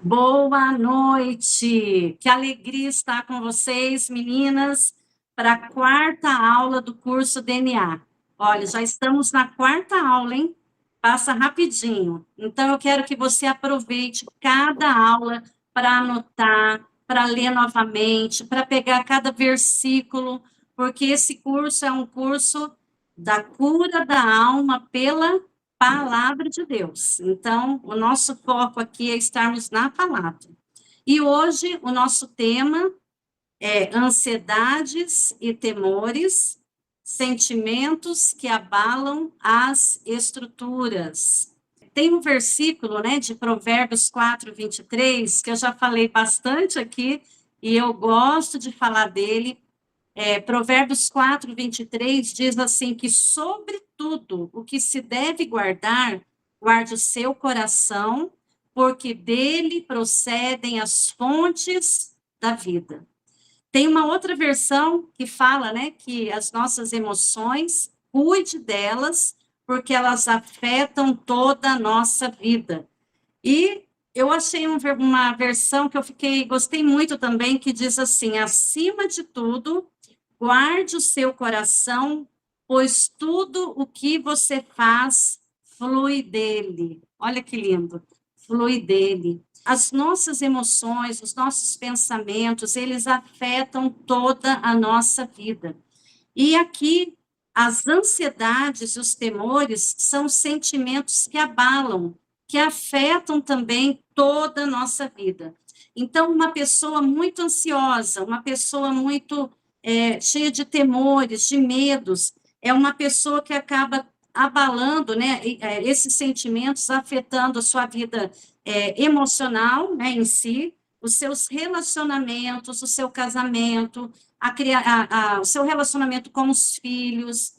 Boa noite! Que alegria estar com vocês, meninas, para a quarta aula do curso DNA. Olha, já estamos na quarta aula, hein? Passa rapidinho. Então, eu quero que você aproveite cada aula para anotar, para ler novamente, para pegar cada versículo, porque esse curso é um curso da cura da alma pela palavra de Deus. Então, o nosso foco aqui é estarmos na palavra. E hoje, o nosso tema é ansiedades e temores, sentimentos que abalam as estruturas. Tem um versículo, né, de Provérbios 4:23, que eu já falei bastante aqui, e eu gosto de falar dele. Provérbios 4:23 diz assim, que sobre tudo o que se deve guardar, guarde o seu coração, porque dele procedem as fontes da vida. Tem uma outra versão que fala, né, que as nossas emoções, cuide delas, porque elas afetam toda a nossa vida. E eu achei uma versão que gostei muito também, que diz assim, acima de tudo, guarde o seu coração, pois tudo o que você faz flui dele. Olha que lindo, flui dele. As nossas emoções, os nossos pensamentos, eles afetam toda a nossa vida. E aqui, as ansiedades e os temores são sentimentos que abalam, que afetam também toda a nossa vida. Então, uma pessoa muito ansiosa, uma pessoa muito cheia de temores, de medos, é uma pessoa que acaba abalando, né, esses sentimentos, afetando a sua vida emocional, né, em si, os seus relacionamentos, o seu casamento, o seu relacionamento com os filhos,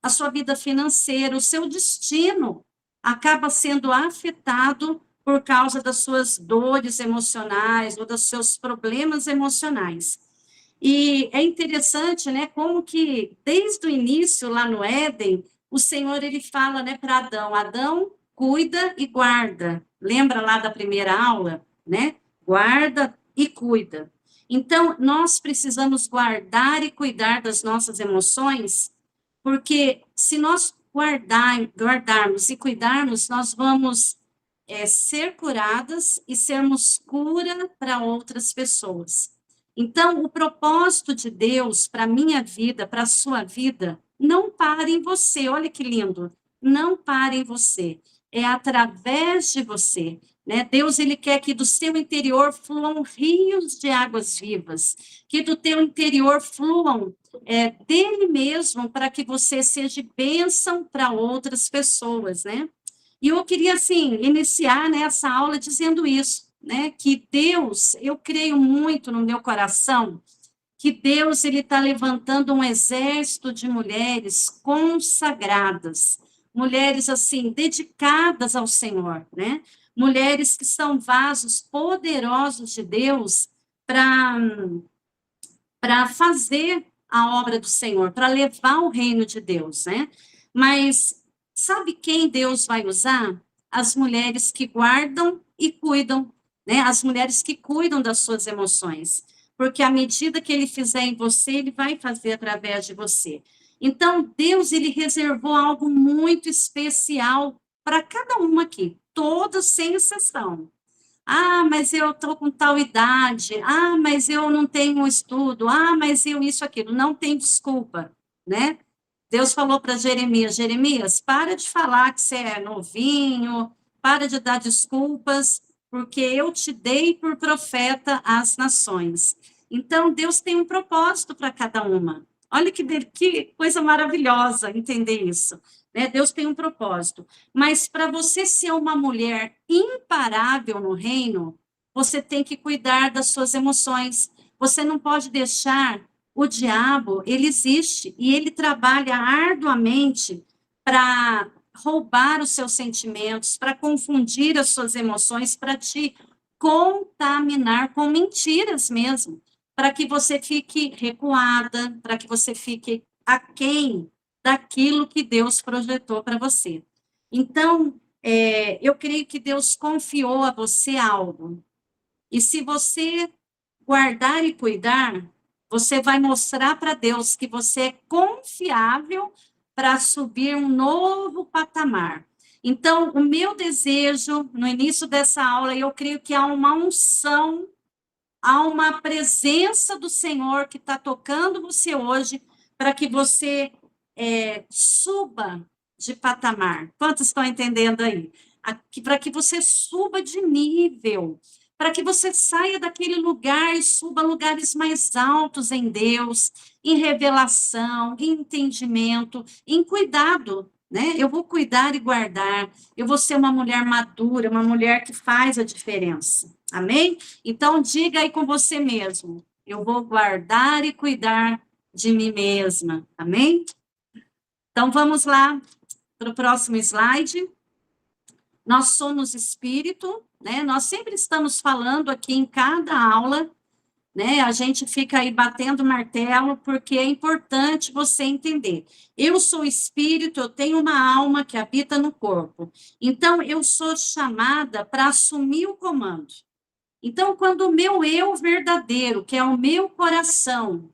a sua vida financeira, o seu destino acaba sendo afetado por causa das suas dores emocionais ou dos seus problemas emocionais. E é interessante, né, como que desde o início lá no Éden, o Senhor ele fala, né, para Adão, Adão, cuida e guarda. Lembra lá da primeira aula, né? Guarda e cuida. Então, nós precisamos guardar e cuidar das nossas emoções, porque se nós guardarmos e cuidarmos, nós vamos ser curadas e sermos cura para outras pessoas. Então, o propósito de Deus para a minha vida, para a sua vida, não para em você. Olha que lindo. Não para em você. É através de você. Né? Deus, ele quer que do seu interior fluam rios de águas vivas. Que do teu interior fluam dele mesmo, para que você seja bênção para outras pessoas, né? E eu queria, assim, iniciar, né, essa aula dizendo isso, né, que Deus, eu creio muito no meu coração, que Deus, ele está levantando um exército de mulheres consagradas, mulheres, assim, dedicadas ao Senhor, né, mulheres que são vasos poderosos de Deus para fazer a obra do Senhor, para levar o reino de Deus, né? Mas sabe quem Deus vai usar? As mulheres que guardam e cuidam, né? As mulheres que cuidam das suas emoções. Porque à medida que ele fizer em você, ele vai fazer através de você. Então, Deus, ele reservou algo muito especial para cada uma aqui, todas sem exceção. Ah, mas eu estou com tal idade. Ah, mas eu não tenho estudo. Ah, mas eu isso, aquilo. Não tem desculpa, né? Deus falou para Jeremias, Jeremias, para de falar que você é novinho, para de dar desculpas, porque eu te dei por profeta às nações. Então, Deus tem um propósito para cada uma. Olha que coisa maravilhosa entender isso. Né? Deus tem um propósito. Mas para você ser uma mulher imparável no reino, você tem que cuidar das suas emoções. Você não pode deixar o diabo, ele existe e ele trabalha arduamente para roubar os seus sentimentos, para confundir as suas emoções, para te contaminar com mentiras mesmo, para que você fique recuada, para que você fique aquém daquilo que Deus projetou para você. Então, eu creio que Deus confiou a você algo. E se você guardar e cuidar, você vai mostrar para Deus que você é confiável para subir um novo patamar. Então, o meu desejo, no início dessa aula, eu creio que há uma unção, há uma presença do Senhor que está tocando você hoje, para que você suba de patamar. Quantos estão entendendo aí? Para que você suba de nível, para que você saia daquele lugar e suba a lugares mais altos em Deus, em revelação, em entendimento, em cuidado, né? Eu vou cuidar e guardar, eu vou ser uma mulher madura, uma mulher que faz a diferença. Amém? Então, diga aí com você mesmo, eu vou guardar e cuidar de mim mesma. Amém? Então, vamos lá para o próximo slide. Nós somos espírito, né? Nós sempre estamos falando aqui em cada aula, né? A gente fica aí batendo martelo, porque é importante você entender. Eu sou espírito, eu tenho uma alma que habita no corpo. Então, eu sou chamada para assumir o comando. Então, quando o meu eu verdadeiro, que é o meu coração,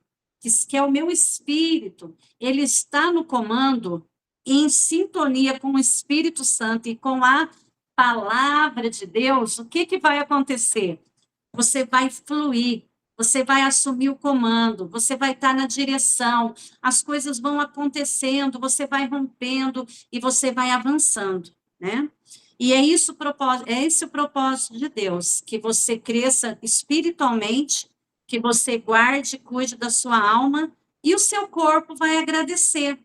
que é o meu espírito, ele está no comando, em sintonia com o Espírito Santo e com a palavra de Deus, o que vai acontecer? Você vai fluir, você vai assumir o comando, você vai estar na direção, as coisas vão acontecendo, você vai rompendo e você vai avançando, né? E é esse o propósito de Deus, que você cresça espiritualmente, que você guarde e cuide da sua alma, e o seu corpo vai agradecer,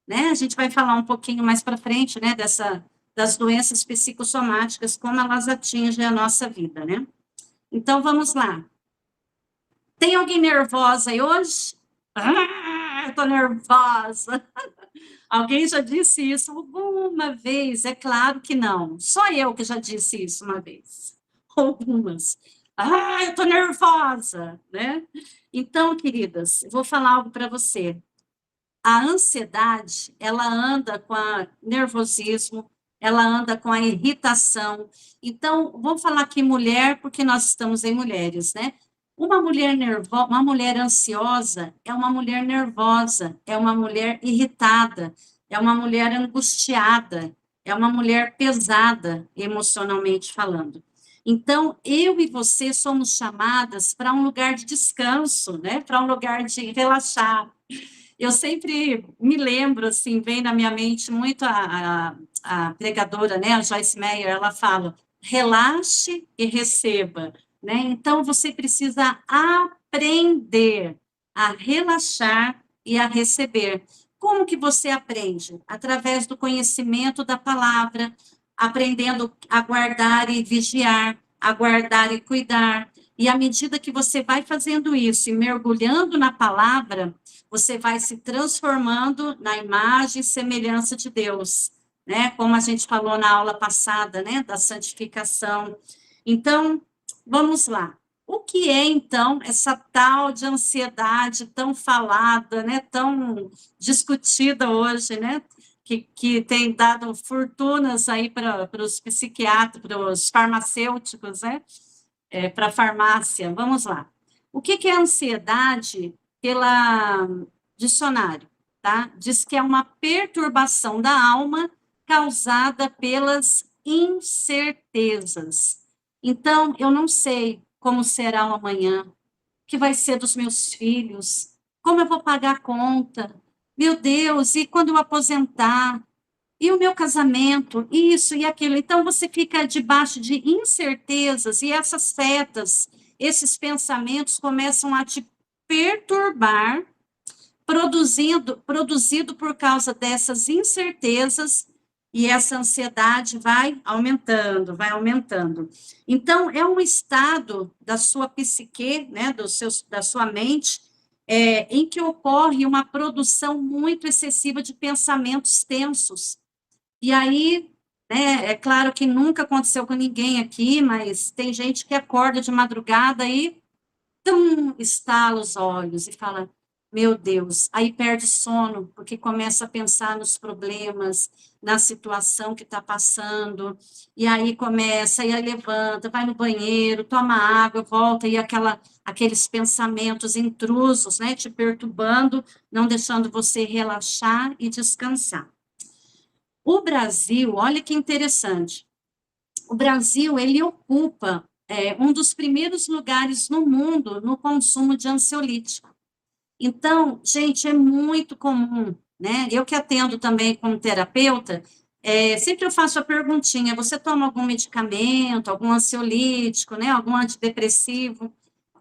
né? A gente vai falar um pouquinho mais para frente, né, das doenças psicossomáticas, como elas atingem a nossa vida, né? Então, vamos lá. Tem alguém nervosa aí hoje? Eu tô nervosa. Alguém já disse isso alguma vez? É claro que não. Só eu que já disse isso uma vez. Algumas. Eu tô nervosa, né? Então, queridas, eu vou falar algo para você. A ansiedade, ela anda com o nervosismo, ela anda com a irritação. Então, vou falar aqui mulher, porque nós estamos em mulheres, né? Uma mulher ansiosa é uma mulher nervosa, é uma mulher irritada, é uma mulher angustiada, é uma mulher pesada, emocionalmente falando. Então, eu e você somos chamadas para um lugar de descanso, né? Para um lugar de relaxar. Eu sempre me lembro, assim, vem na minha mente muito a pregadora, né, a Joyce Meyer, ela fala, relaxe e receba, né? Então, você precisa aprender a relaxar e a receber. Como que você aprende? Através do conhecimento da palavra, aprendendo a guardar e vigiar, a guardar e cuidar. E à medida que você vai fazendo isso e mergulhando na palavra, você vai se transformando na imagem e semelhança de Deus, né? Como a gente falou na aula passada, né? Da santificação. Então, vamos lá. O que é, então, essa tal de ansiedade tão falada, né? Tão discutida hoje, né? Que tem dado fortunas aí para os psiquiatras, para os farmacêuticos, né? Para a farmácia. Vamos lá. O que é ansiedade? Pela dicionário, tá? Diz que é uma perturbação da alma causada pelas incertezas. Então, eu não sei como será o amanhã, o que vai ser dos meus filhos, como eu vou pagar a conta. Meu Deus, e quando eu aposentar? E o meu casamento? Isso e aquilo. Então, você fica debaixo de incertezas e essas setas, esses pensamentos começam a te perturbar, produzido por causa dessas incertezas, e essa ansiedade vai aumentando, vai aumentando. Então, é um estado da sua psique, né, da sua mente, em que ocorre uma produção muito excessiva de pensamentos tensos. E aí, né, é claro que nunca aconteceu com ninguém aqui, mas tem gente que acorda de madrugada e estala os olhos e fala, meu Deus, aí perde sono, porque começa a pensar nos problemas, na situação que está passando, e aí começa, e aí levanta, vai no banheiro, toma água, volta, e aqueles pensamentos intrusos, né, te perturbando, não deixando você relaxar e descansar. O Brasil, olha que interessante, o Brasil, ele ocupa um dos primeiros lugares no mundo no consumo de ansiolítico. Então, gente, é muito comum, né? Eu que atendo também como terapeuta, sempre eu faço a perguntinha: você toma algum medicamento, algum ansiolítico, né? Algum antidepressivo?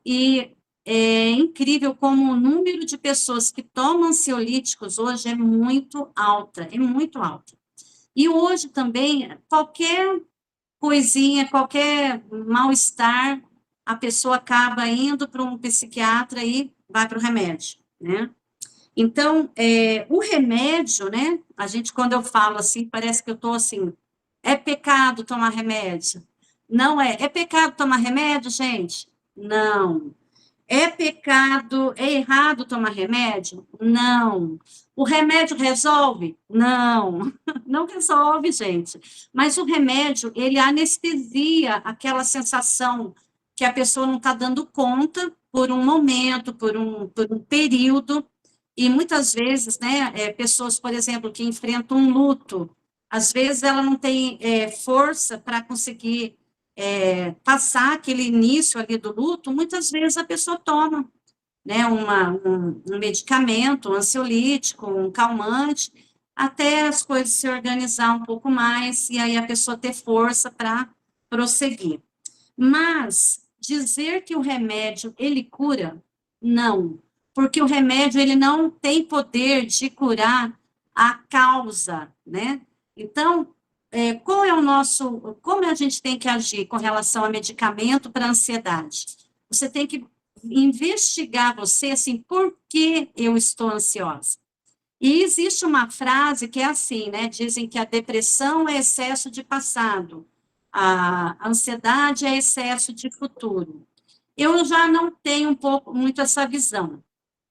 E é incrível como o número de pessoas que tomam ansiolíticos hoje é muito alta, é muito alta. E hoje também, qualquer coisinha, qualquer mal-estar, a pessoa acaba indo para um psiquiatra e vai para o remédio, né? Então, o remédio, né? A gente, quando eu falo assim, parece que eu estou assim, é pecado tomar remédio? Não é. É pecado tomar remédio, gente? Não. É pecado, é errado tomar remédio? Não. O remédio resolve? Não. Não resolve, gente. Mas o remédio, ele anestesia aquela sensação que a pessoa não está dando conta por um momento, por um período. E muitas vezes, né, pessoas, por exemplo, que enfrentam um luto, às vezes ela não tem força para conseguir passar aquele início ali do luto, muitas vezes a pessoa toma, né, um medicamento, um ansiolítico, um calmante, até as coisas se organizar um pouco mais, e aí a pessoa ter força para prosseguir. Mas dizer que o remédio, ele cura, não, porque o remédio, ele não tem poder de curar a causa, né? Então, qual é o nosso, como a gente tem que agir com relação a medicamento para ansiedade? Você tem que investigar você, assim, por que eu estou ansiosa? E existe uma frase que é assim, né? Dizem que a depressão é excesso de passado, a ansiedade é excesso de futuro. Eu já não tenho muito essa visão.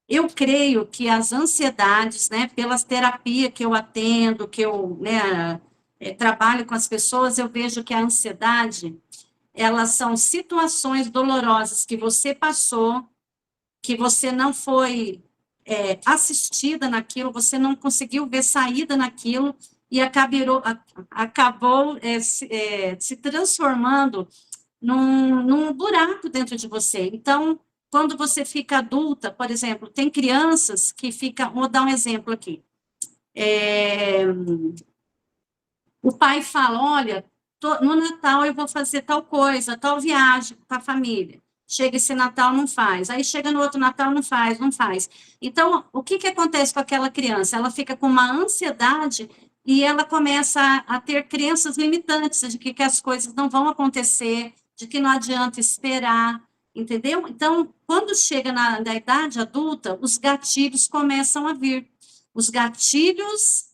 Eu creio que as ansiedades, né, pelas terapias que eu atendo, que eu, né, trabalho com as pessoas, eu vejo que a ansiedade, elas são situações dolorosas que você passou, que você não foi assistida naquilo, você não conseguiu ver saída naquilo, e acabou se transformando num buraco dentro de você. Então, quando você fica adulta, por exemplo, tem crianças que ficam, vou dar um exemplo aqui, o pai fala, olha, no Natal eu vou fazer tal coisa, tal viagem com a família. Chega esse Natal, não faz. Aí chega no outro Natal, não faz, não faz. Então, o que acontece com aquela criança? Ela fica com uma ansiedade e ela começa a ter crenças limitantes de que as coisas não vão acontecer, de que não adianta esperar, entendeu? Então, quando chega na idade adulta, os gatilhos começam a vir. Os gatilhos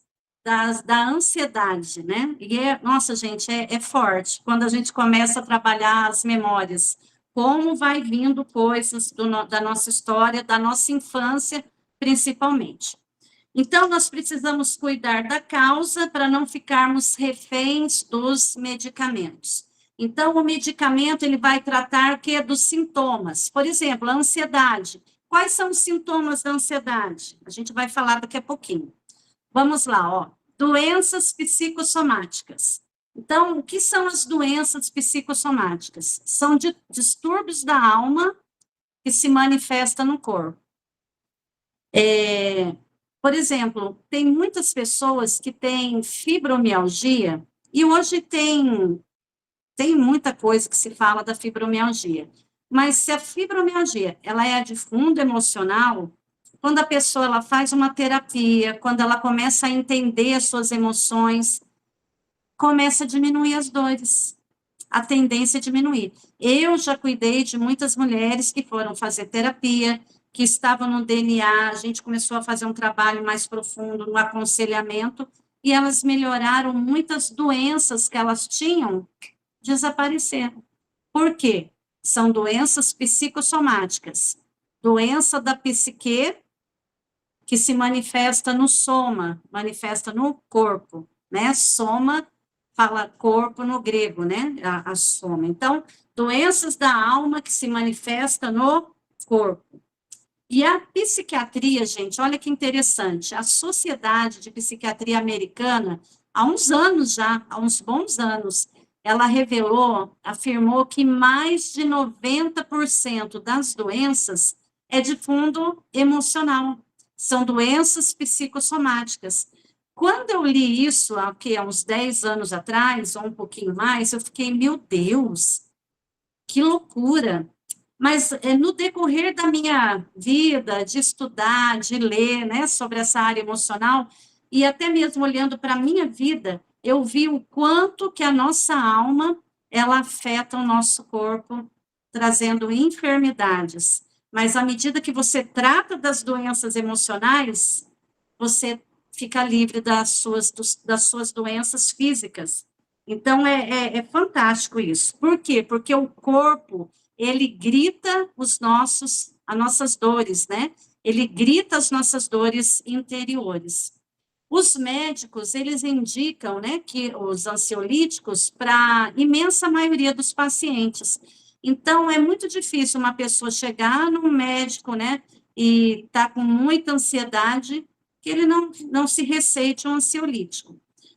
da ansiedade, né? E nossa, gente, é forte. Quando a gente começa a trabalhar as memórias, como vai vindo coisas da nossa história, da nossa infância, principalmente. Então, nós precisamos cuidar da causa para não ficarmos reféns dos medicamentos. Então, o medicamento, ele vai tratar o que? Dos sintomas. Por exemplo, a ansiedade. Quais são os sintomas da ansiedade? A gente vai falar daqui a pouquinho. Vamos lá, ó. Doenças psicossomáticas. Então, o que são as doenças psicossomáticas? São distúrbios da alma que se manifestam no corpo. Por exemplo, tem muitas pessoas que têm fibromialgia, e hoje tem muita coisa que se fala da fibromialgia. Mas se a fibromialgia ela é de fundo emocional, quando a pessoa ela faz uma terapia, quando ela começa a entender as suas emoções, começa a diminuir as dores. A tendência é diminuir. Eu já cuidei de muitas mulheres que foram fazer terapia, que estavam no DNA, a gente começou a fazer um trabalho mais profundo no aconselhamento, e elas melhoraram muitas doenças que elas tinham, desapareceram. Por quê? São doenças psicossomáticas. Doença da psique, que se manifesta no soma, manifesta no corpo. né? Soma fala corpo no grego, né? A soma. Então, doenças da alma que se manifesta no corpo. E a psiquiatria, gente, olha que interessante, a Sociedade de Psiquiatria Americana, há uns anos já, há uns bons anos, ela revelou, afirmou que mais de 90% das doenças é de fundo emocional, são doenças psicossomáticas. Quando eu li isso, há uns 10 anos atrás, ou um pouquinho mais, eu fiquei, meu Deus, que loucura! Mas no decorrer da minha vida, de estudar, de ler, né, sobre essa área emocional, e até mesmo olhando para a minha vida, eu vi o quanto que a nossa alma, ela afeta o nosso corpo, trazendo enfermidades. Mas à medida que você trata das doenças emocionais, você fica livre das suas doenças físicas. Então, é fantástico isso. Por quê? Porque o corpo, ele grita as nossas dores, né? Ele grita as nossas dores interiores. Os médicos, eles indicam, né, que os ansiolíticos para a imensa maioria dos pacientes. Então, é muito difícil uma pessoa chegar num médico, né, e tá com muita ansiedade, que ele não se receite um ansiolítico.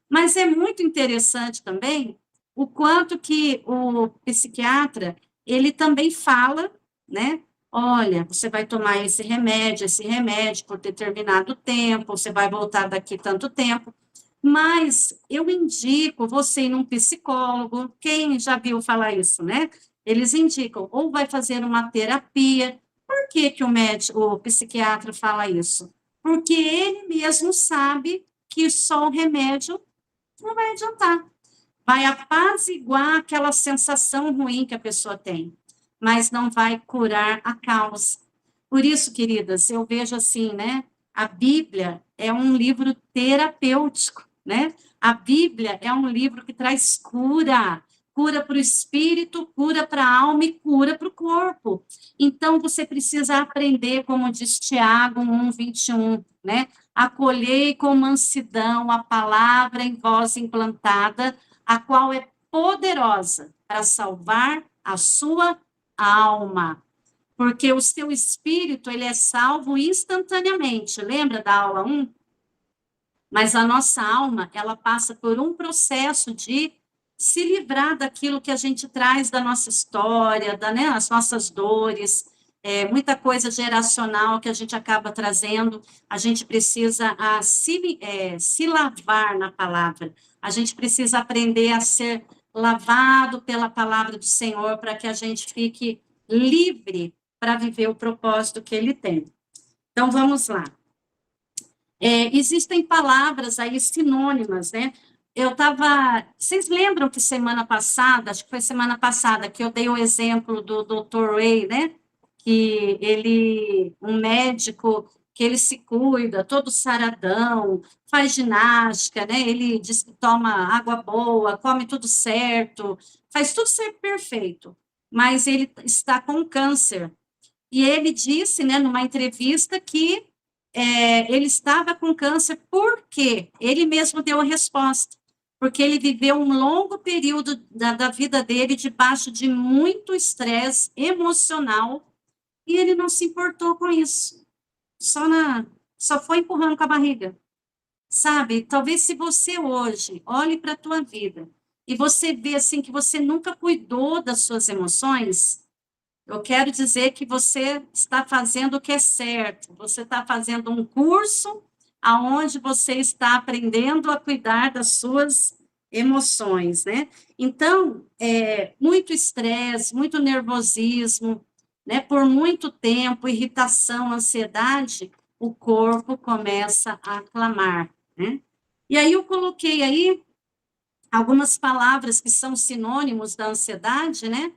Mas é muito interessante também o quanto que o psiquiatra, ele também fala, né? Olha, você vai tomar esse remédio por determinado tempo, você vai voltar daqui tanto tempo. Mas eu indico você ir num psicólogo, quem já viu falar isso, né? Eles indicam, ou vai fazer uma terapia. Por que que o psiquiatra fala isso? Porque ele mesmo sabe que só o remédio não vai adiantar. Vai apaziguar aquela sensação ruim que a pessoa tem, mas não vai curar a causa. Por isso, queridas, eu vejo assim, né? A Bíblia é um livro terapêutico, né? A Bíblia é um livro que traz cura, cura para o espírito, cura para a alma e cura para o corpo. Então, você precisa aprender, como diz Tiago 1:21, né? Acolhei com mansidão a palavra em vós implantada, a qual é poderosa para salvar a sua alma. Porque o seu espírito, ele é salvo instantaneamente. Lembra da aula 1? Mas a nossa alma, ela passa por um processo de se livrar daquilo que a gente traz da nossa história, né, as nossas dores, muita coisa geracional que a gente acaba trazendo, a gente precisa se lavar na palavra, a gente precisa aprender a ser lavado pela palavra do Senhor para que a gente fique livre para viver o propósito que Ele tem. Então, vamos lá. Existem palavras aí sinônimas, né? Vocês lembram que semana passada, acho que foi semana passada, que eu dei o exemplo do Dr. Ray, né? Que um médico, que ele se cuida, todo saradão, faz ginástica, né? Ele diz que toma água boa, come tudo certo, faz tudo ser perfeito, mas ele está com câncer. E ele disse, né, numa entrevista, que ele estava com câncer porque ele mesmo deu a resposta, porque ele viveu um longo período da vida dele debaixo de muito estresse emocional e ele não se importou com isso, só foi empurrando com a barriga, sabe? Talvez se você hoje olhe para a tua vida e você vê assim que você nunca cuidou das suas emoções, eu quero dizer que você está fazendo o que é certo, você está fazendo um curso aonde você está aprendendo a cuidar das suas emoções, né? Então, muito estresse, muito nervosismo, né? Por muito tempo, irritação, ansiedade, o corpo começa a clamar, né? E aí eu coloquei aí algumas palavras que são sinônimos da ansiedade, né?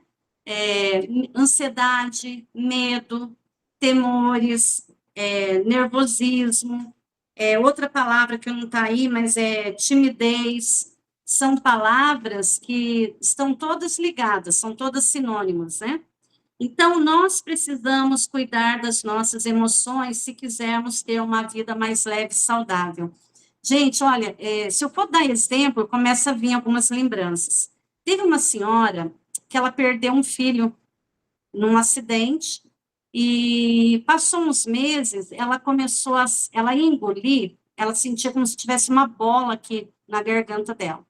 Ansiedade, medo, temores, nervosismo, outra palavra que não está aí, mas é timidez, são palavras que estão todas ligadas, são todas sinônimas, né? Então, nós precisamos cuidar das nossas emoções se quisermos ter uma vida mais leve e saudável. Gente, olha, se eu for dar exemplo, começa a vir algumas lembranças. Teve uma senhora que ela perdeu um filho num acidente e passou uns meses, ela começou ela ia engolir, ela sentia como se tivesse uma bola aqui na garganta dela.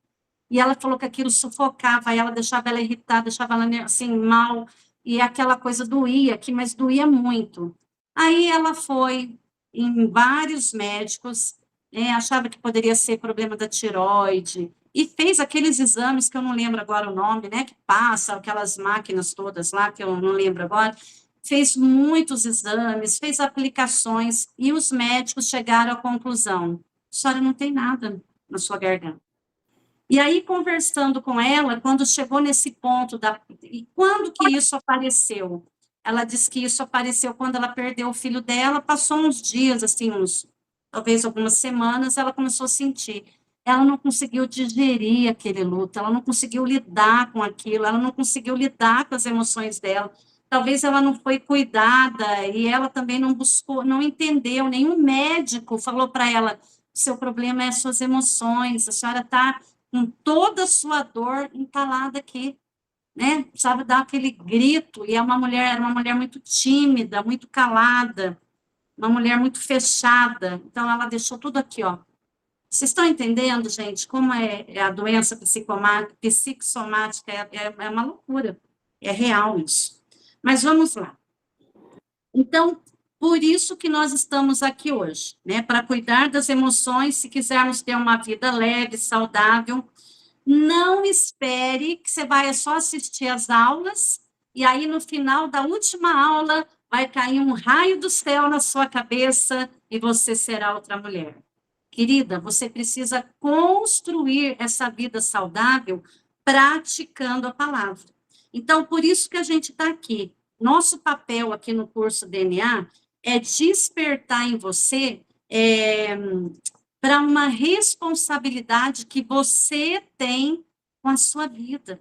E ela falou que aquilo sufocava ela, deixava ela irritada, deixava ela assim mal, e aquela coisa doía aqui, mas doía muito. Aí ela foi em vários médicos, achava que poderia ser problema da tireoide, e fez aqueles exames que eu não lembro agora o nome, né, que passa aquelas máquinas todas lá, que eu não lembro agora, fez muitos exames, fez aplicações, e os médicos chegaram à conclusão, a senhora não tem nada na sua garganta. E aí, conversando com ela, quando chegou nesse ponto e quando que isso apareceu? Ela disse que isso apareceu quando ela perdeu o filho dela, passou uns dias, assim, talvez algumas semanas, ela começou a sentir. Ela não conseguiu digerir aquele luto, ela não conseguiu lidar com aquilo, ela não conseguiu lidar com as emoções dela. Talvez ela não foi cuidada e ela também não buscou, não entendeu. Nenhum médico falou para ela: seu problema é as suas emoções, a senhora está com toda a sua dor entalada aqui, né? Precisava dar aquele grito, e era uma mulher muito tímida, muito calada, uma mulher muito fechada, então ela deixou tudo aqui, ó. Vocês estão entendendo, gente, como é a doença psicossomática, é uma loucura, é real isso. Mas vamos lá. Então, por isso que nós estamos aqui hoje, né? Para cuidar das emoções, se quisermos ter uma vida leve, saudável. Não espere que você vai só assistir às aulas e aí no final da última aula vai cair um raio do céu na sua cabeça e você será outra mulher. Querida, você precisa construir essa vida saudável praticando a palavra. Então, por isso que a gente está aqui. Nosso papel aqui no curso DNA é despertar em você para uma responsabilidade que você tem com a sua vida,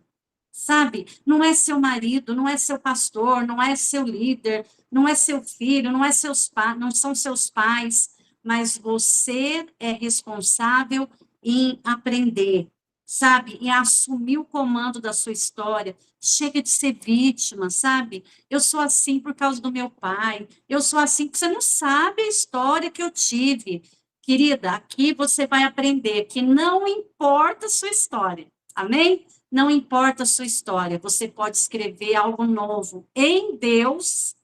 sabe? Não é seu marido, não é seu pastor, não é seu líder, não é seu filho, não são seus pais, mas você é responsável em aprender, sabe? Em assumir o comando da sua história. Chega de ser vítima, sabe? Eu sou assim por causa do meu pai, eu sou assim porque você não sabe a história que eu tive. Querida, aqui você vai aprender que não importa a sua história, amém? Não importa a sua história, você pode escrever algo novo em Deus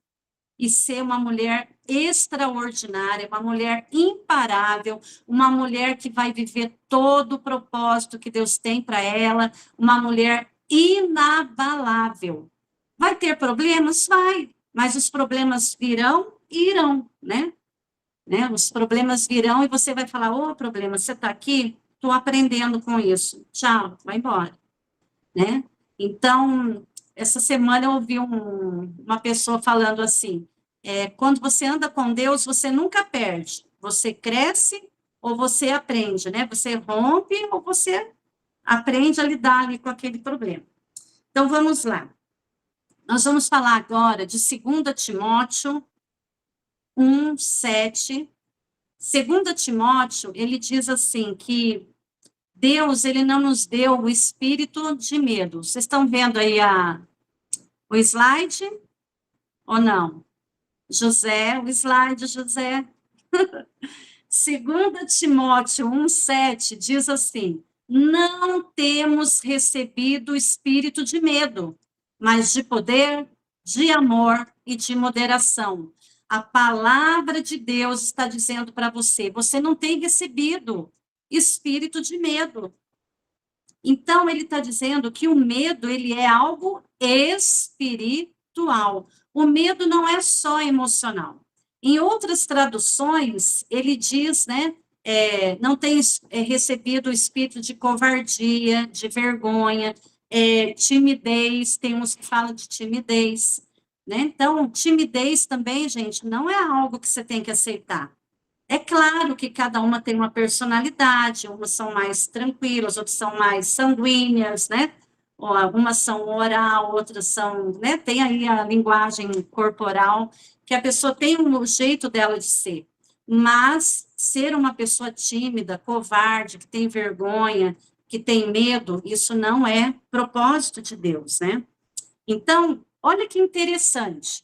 e ser uma mulher extraordinária, uma mulher imparável, uma mulher que vai viver todo o propósito que Deus tem para ela, uma mulher inabalável. Vai ter problemas? Vai, mas os problemas virão e irão, né? Os problemas virão e você vai falar: ô, problema, você está aqui? Estou aprendendo com isso. Tchau, vai embora, né? Então, essa semana eu ouvi uma pessoa falando assim, quando você anda com Deus, você nunca perde, você cresce ou você aprende, né? Você rompe ou você aprende a lidar ali com aquele problema. Então, vamos lá. Nós vamos falar agora de 2 Timóteo 1:7. 2 Timóteo, ele diz assim, que Deus, ele não nos deu o espírito de medo. Vocês estão vendo aí o slide ou não? José, o slide, José. 2 Timóteo 1:7 diz assim, não temos recebido o espírito de medo, mas de poder, de amor e de moderação. A palavra de Deus está dizendo para você, você não tem recebido espírito de medo. Então, ele está dizendo que o medo, ele é algo espiritual. O medo não é só emocional. Em outras traduções, ele diz, né, não tem recebido o espírito de covardia, de vergonha, timidez, tem uns que falam de timidez, né? Então, timidez também, gente, não é algo que você tem que aceitar. É claro que cada uma tem uma personalidade, umas são mais tranquilas, outras são mais sanguíneas, né? Ou algumas são oral, outras são, né? Tem aí a linguagem corporal, que a pessoa tem um jeito dela de ser. Mas ser uma pessoa tímida, covarde, que tem vergonha, que tem medo, isso não é propósito de Deus, né? Então, olha que interessante.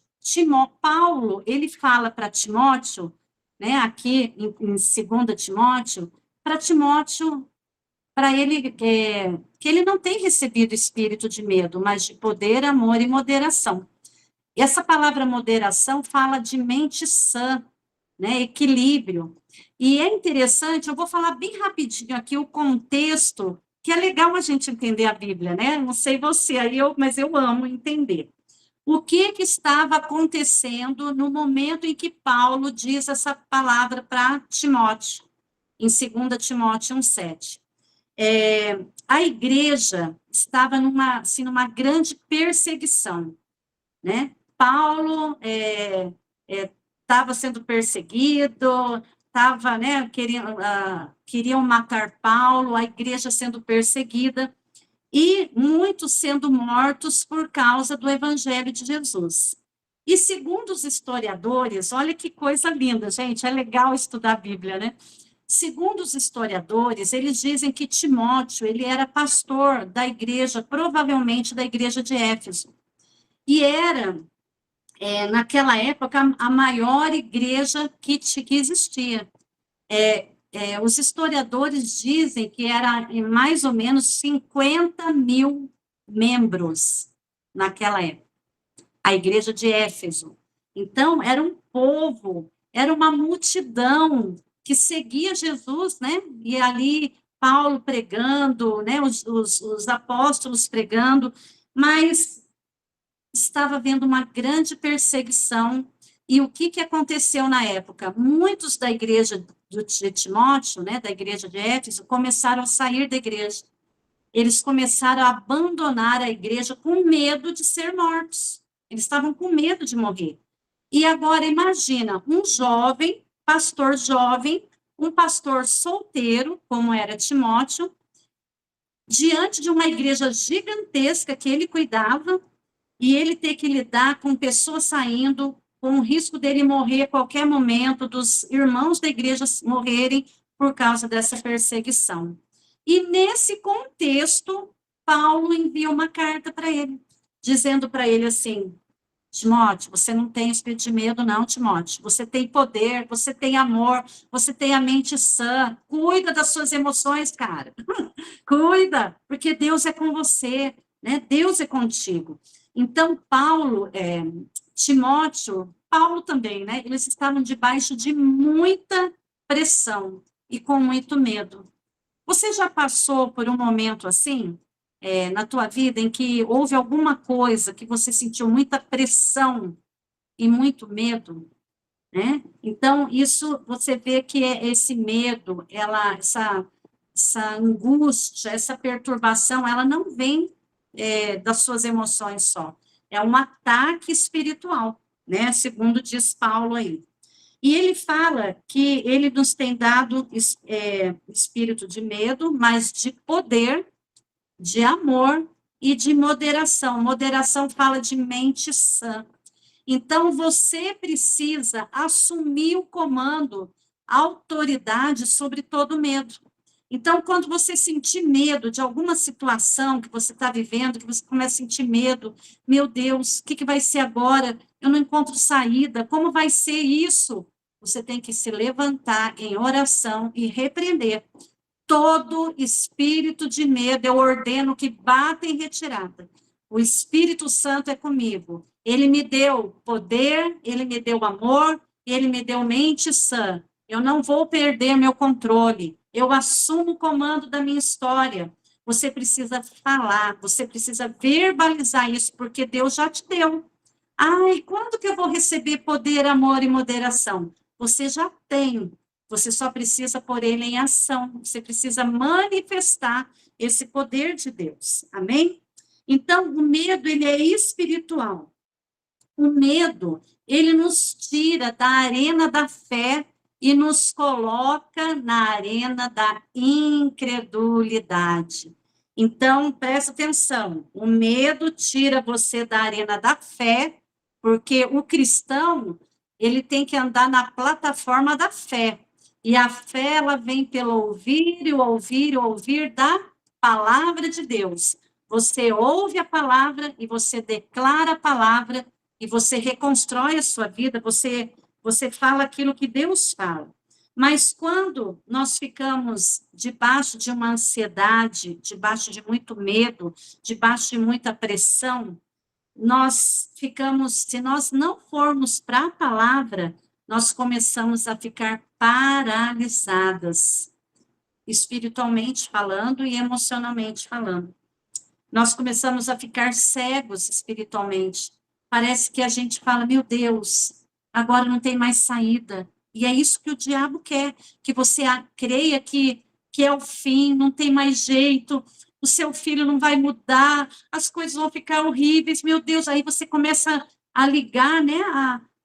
Paulo, ele fala para Timóteo, né, aqui em 2 Timóteo, para Timóteo, para ele, que ele não tem recebido espírito de medo, mas de poder, amor e moderação. E essa palavra moderação fala de mente sã, né, equilíbrio. E é interessante, eu vou falar bem rapidinho aqui o contexto, que é legal a gente entender a Bíblia, né? Não sei você, mas eu amo entender. O que estava acontecendo no momento em que Paulo diz essa palavra para Timóteo, em 2 Timóteo 1,7. A igreja estava numa grande perseguição, né? Paulo estava sendo perseguido, estava, né, queriam matar Paulo, a igreja sendo perseguida, e muitos sendo mortos por causa do evangelho de Jesus. E segundo os historiadores, olha que coisa linda, gente, é legal estudar a Bíblia, né? Segundo os historiadores, eles dizem que Timóteo, ele era pastor da igreja, provavelmente da igreja de Éfeso, e era, naquela época, a maior igreja que existia. Os historiadores dizem que era mais ou menos 50 mil membros naquela época, a igreja de Éfeso. Então, era um povo, era uma multidão que seguia Jesus, né? E ali Paulo pregando, né? Os apóstolos pregando, mas estava havendo uma grande perseguição. E o que aconteceu na época? Muitos da igreja de Timóteo, né, da igreja de Éfeso, começaram a sair da igreja. Eles começaram a abandonar a igreja com medo de ser mortos. Eles estavam com medo de morrer. E agora, imagina, um jovem, um pastor solteiro, como era Timóteo, diante de uma igreja gigantesca que ele cuidava, e ele ter que lidar com pessoas saindo, com o risco dele morrer a qualquer momento, dos irmãos da igreja morrerem por causa dessa perseguição. E nesse contexto, Paulo envia uma carta para ele, dizendo para ele assim: Timóteo, você não tem espírito de medo, não, Timóteo. Você tem poder, você tem amor, você tem a mente sã. Cuida das suas emoções, cara. Cuida, porque Deus é com você, né? Deus é contigo. Então, Timóteo, Paulo também, né? Eles estavam debaixo de muita pressão e com muito medo. Você já passou por um momento assim, na tua vida, em que houve alguma coisa que você sentiu muita pressão e muito medo, né? Então, isso, você vê que esse medo, essa angústia, essa perturbação, ela não vem das suas emoções só. É um ataque espiritual, né? Segundo diz Paulo aí. E ele fala que ele nos tem dado espírito de medo, mas de poder, de amor e de moderação. Moderação fala de mente sã. Então, você precisa assumir o comando, a autoridade sobre todo medo. Então, quando você sentir medo de alguma situação que você está vivendo, que você começa a sentir medo, meu Deus, o que vai ser agora? Eu não encontro saída, como vai ser isso? Você tem que se levantar em oração e repreender. Todo espírito de medo, eu ordeno que bata em retirada. O Espírito Santo é comigo. Ele me deu poder, ele me deu amor, ele me deu mente sã. Eu não vou perder meu controle. Eu assumo o comando da minha história. Você precisa falar, você precisa verbalizar isso, porque Deus já te deu. Ai, quando que eu vou receber poder, amor e moderação? Você já tem. Você só precisa pôr ele em ação. Você precisa manifestar esse poder de Deus. Amém? Então, o medo, ele é espiritual. O medo, ele nos tira da arena da fé e nos coloca na arena da incredulidade. Então, presta atenção, o medo tira você da arena da fé, porque o cristão, ele tem que andar na plataforma da fé. E a fé, ela vem pelo ouvir e o ouvir e o ouvir da palavra de Deus. Você ouve a palavra e você declara a palavra e você reconstrói a sua vida, você fala aquilo que Deus fala. Mas quando nós ficamos debaixo de uma ansiedade, debaixo de muito medo, debaixo de muita pressão, nós ficamos, se nós não formos para a palavra, nós começamos a ficar paralisadas, espiritualmente falando e emocionalmente falando. Nós começamos a ficar cegos espiritualmente. Parece que a gente fala, meu Deus, agora não tem mais saída. E é isso que o diabo quer, que você creia que é o fim, não tem mais jeito, o seu filho não vai mudar, as coisas vão ficar horríveis, meu Deus, aí você começa a ligar, né,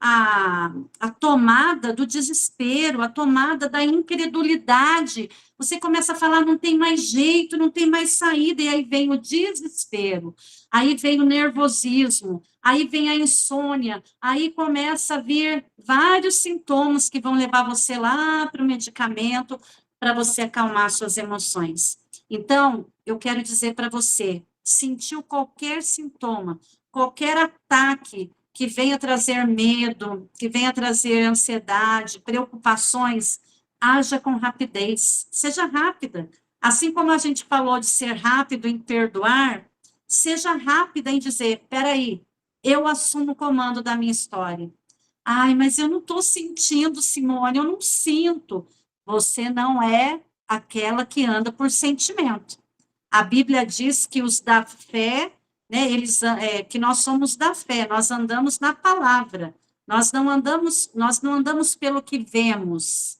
a tomada do desespero, a tomada da incredulidade, você começa a falar, não tem mais jeito, não tem mais saída, e aí vem o desespero, aí vem o nervosismo, aí vem a insônia, aí começa a vir vários sintomas que vão levar você lá para o medicamento, para você acalmar suas emoções. Então, eu quero dizer para você, sentiu qualquer sintoma, qualquer ataque que venha trazer medo, que venha trazer ansiedade, preocupações, haja com rapidez, seja rápida. Assim como a gente falou de ser rápido em perdoar, seja rápida em dizer, peraí, eu assumo o comando da minha história. Ai, mas eu não estou sentindo, Simone, eu não sinto. Você não é aquela que anda por sentimento. A Bíblia diz que os da fé, né, que nós somos da fé, nós andamos na palavra. Nós não andamos pelo que vemos,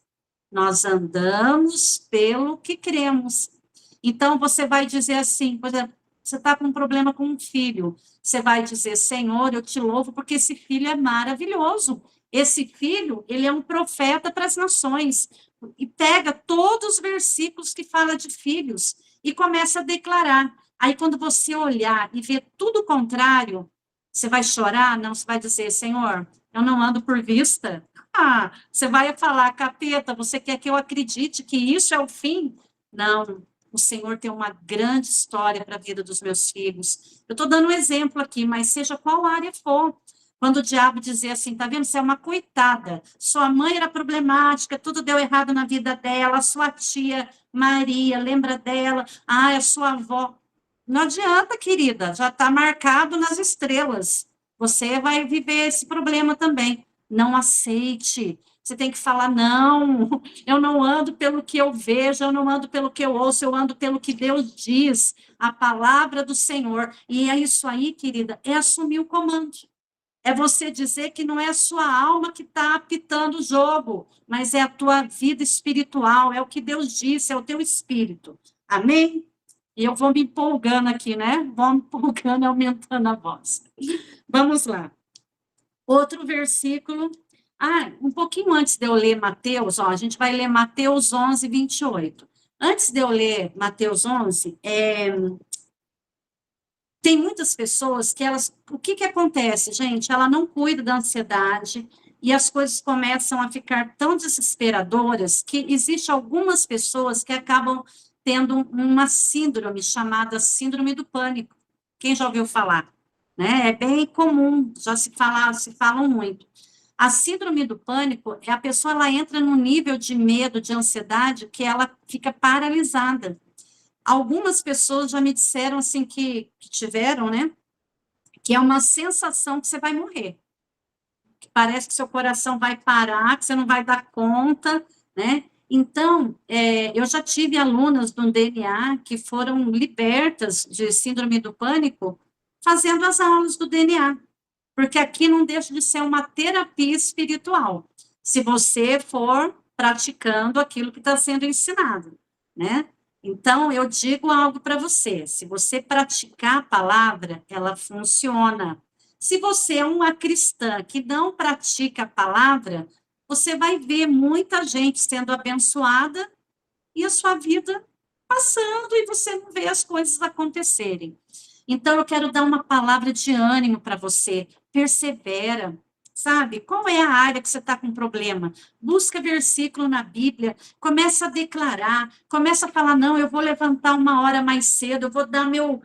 nós andamos pelo que cremos. Então, você vai dizer assim, por exemplo, você está com um problema com um filho, você vai dizer, Senhor, eu te louvo porque esse filho é maravilhoso. Esse filho, ele é um profeta para as nações. E pega todos os versículos que fala de filhos e começa a declarar. Aí, quando você olhar e ver tudo o contrário, você vai chorar? Não, você vai dizer, Senhor, eu não ando por vista. Ah, você vai falar, capeta, você quer que eu acredite que isso é o fim? Não, o Senhor tem uma grande história para a vida dos meus filhos. Eu estou dando um exemplo aqui, mas seja qual área for. Quando o diabo dizia assim, tá vendo, você é uma coitada, sua mãe era problemática, tudo deu errado na vida dela, sua tia Maria, lembra dela? Ah, a sua avó. Não adianta, querida, já está marcado nas estrelas. Você vai viver esse problema também. Não aceite. Você tem que falar, não, eu não ando pelo que eu vejo, eu não ando pelo que eu ouço, eu ando pelo que Deus diz, a palavra do Senhor. E é isso aí, querida, é assumir o comando. É você dizer que não é a sua alma que está apitando o jogo, mas é a tua vida espiritual, é o que Deus disse, é o teu espírito. Amém? E eu vou me empolgando aqui, né? Vou me empolgando, aumentando a voz. Vamos lá. Outro versículo. Ah, um pouquinho antes de eu ler Mateus, ó, a gente vai ler Mateus 11, 28. Antes de eu ler Mateus 11, tem muitas pessoas que o que acontece, gente? Ela não cuida da ansiedade e as coisas começam a ficar tão desesperadoras que existe algumas pessoas que acabam tendo uma síndrome chamada síndrome do pânico. Quem já ouviu falar? Né? É bem comum, se falam muito. A síndrome do pânico é a pessoa, ela entra num nível de medo, de ansiedade, que ela fica paralisada. Algumas pessoas já me disseram assim que tiveram, né? Que é uma sensação que você vai morrer. Que parece que seu coração vai parar, que você não vai dar conta, né? Então, eu já tive alunas do DNA que foram libertas de síndrome do pânico fazendo as aulas do DNA, porque aqui não deixa de ser uma terapia espiritual, se você for praticando aquilo que está sendo ensinado, né? Então, eu digo algo para você, se você praticar a palavra, ela funciona. Se você é uma cristã que não pratica a palavra, você vai ver muita gente sendo abençoada e a sua vida passando e você não vê as coisas acontecerem. Então, eu quero dar uma palavra de ânimo para você. Persevera, sabe? Qual é a área que você está com problema? Busca versículo na Bíblia, começa a declarar, começa a falar, não, eu vou levantar 1 hora mais cedo, eu vou dar meu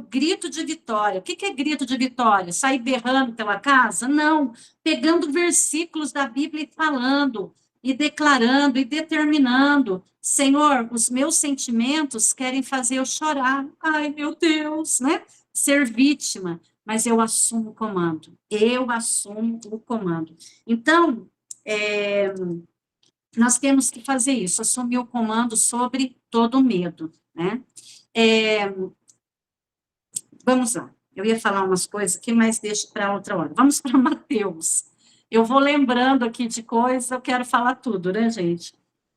grito de vitória. O que que é grito de vitória? Sair berrando pela casa? Não, pegando versículos da Bíblia e falando, e declarando, e determinando. Senhor, os meus sentimentos querem fazer eu chorar. Ai, meu Deus, né? Ser vítima, mas eu assumo o comando. Eu assumo o comando. Então, nós temos que fazer isso, assumir o comando sobre todo o medo, né? Vamos lá. Eu ia falar umas coisas aqui, mas deixo para outra hora. Vamos para Mateus. Eu vou lembrando aqui de coisas, eu quero falar tudo, né, gente?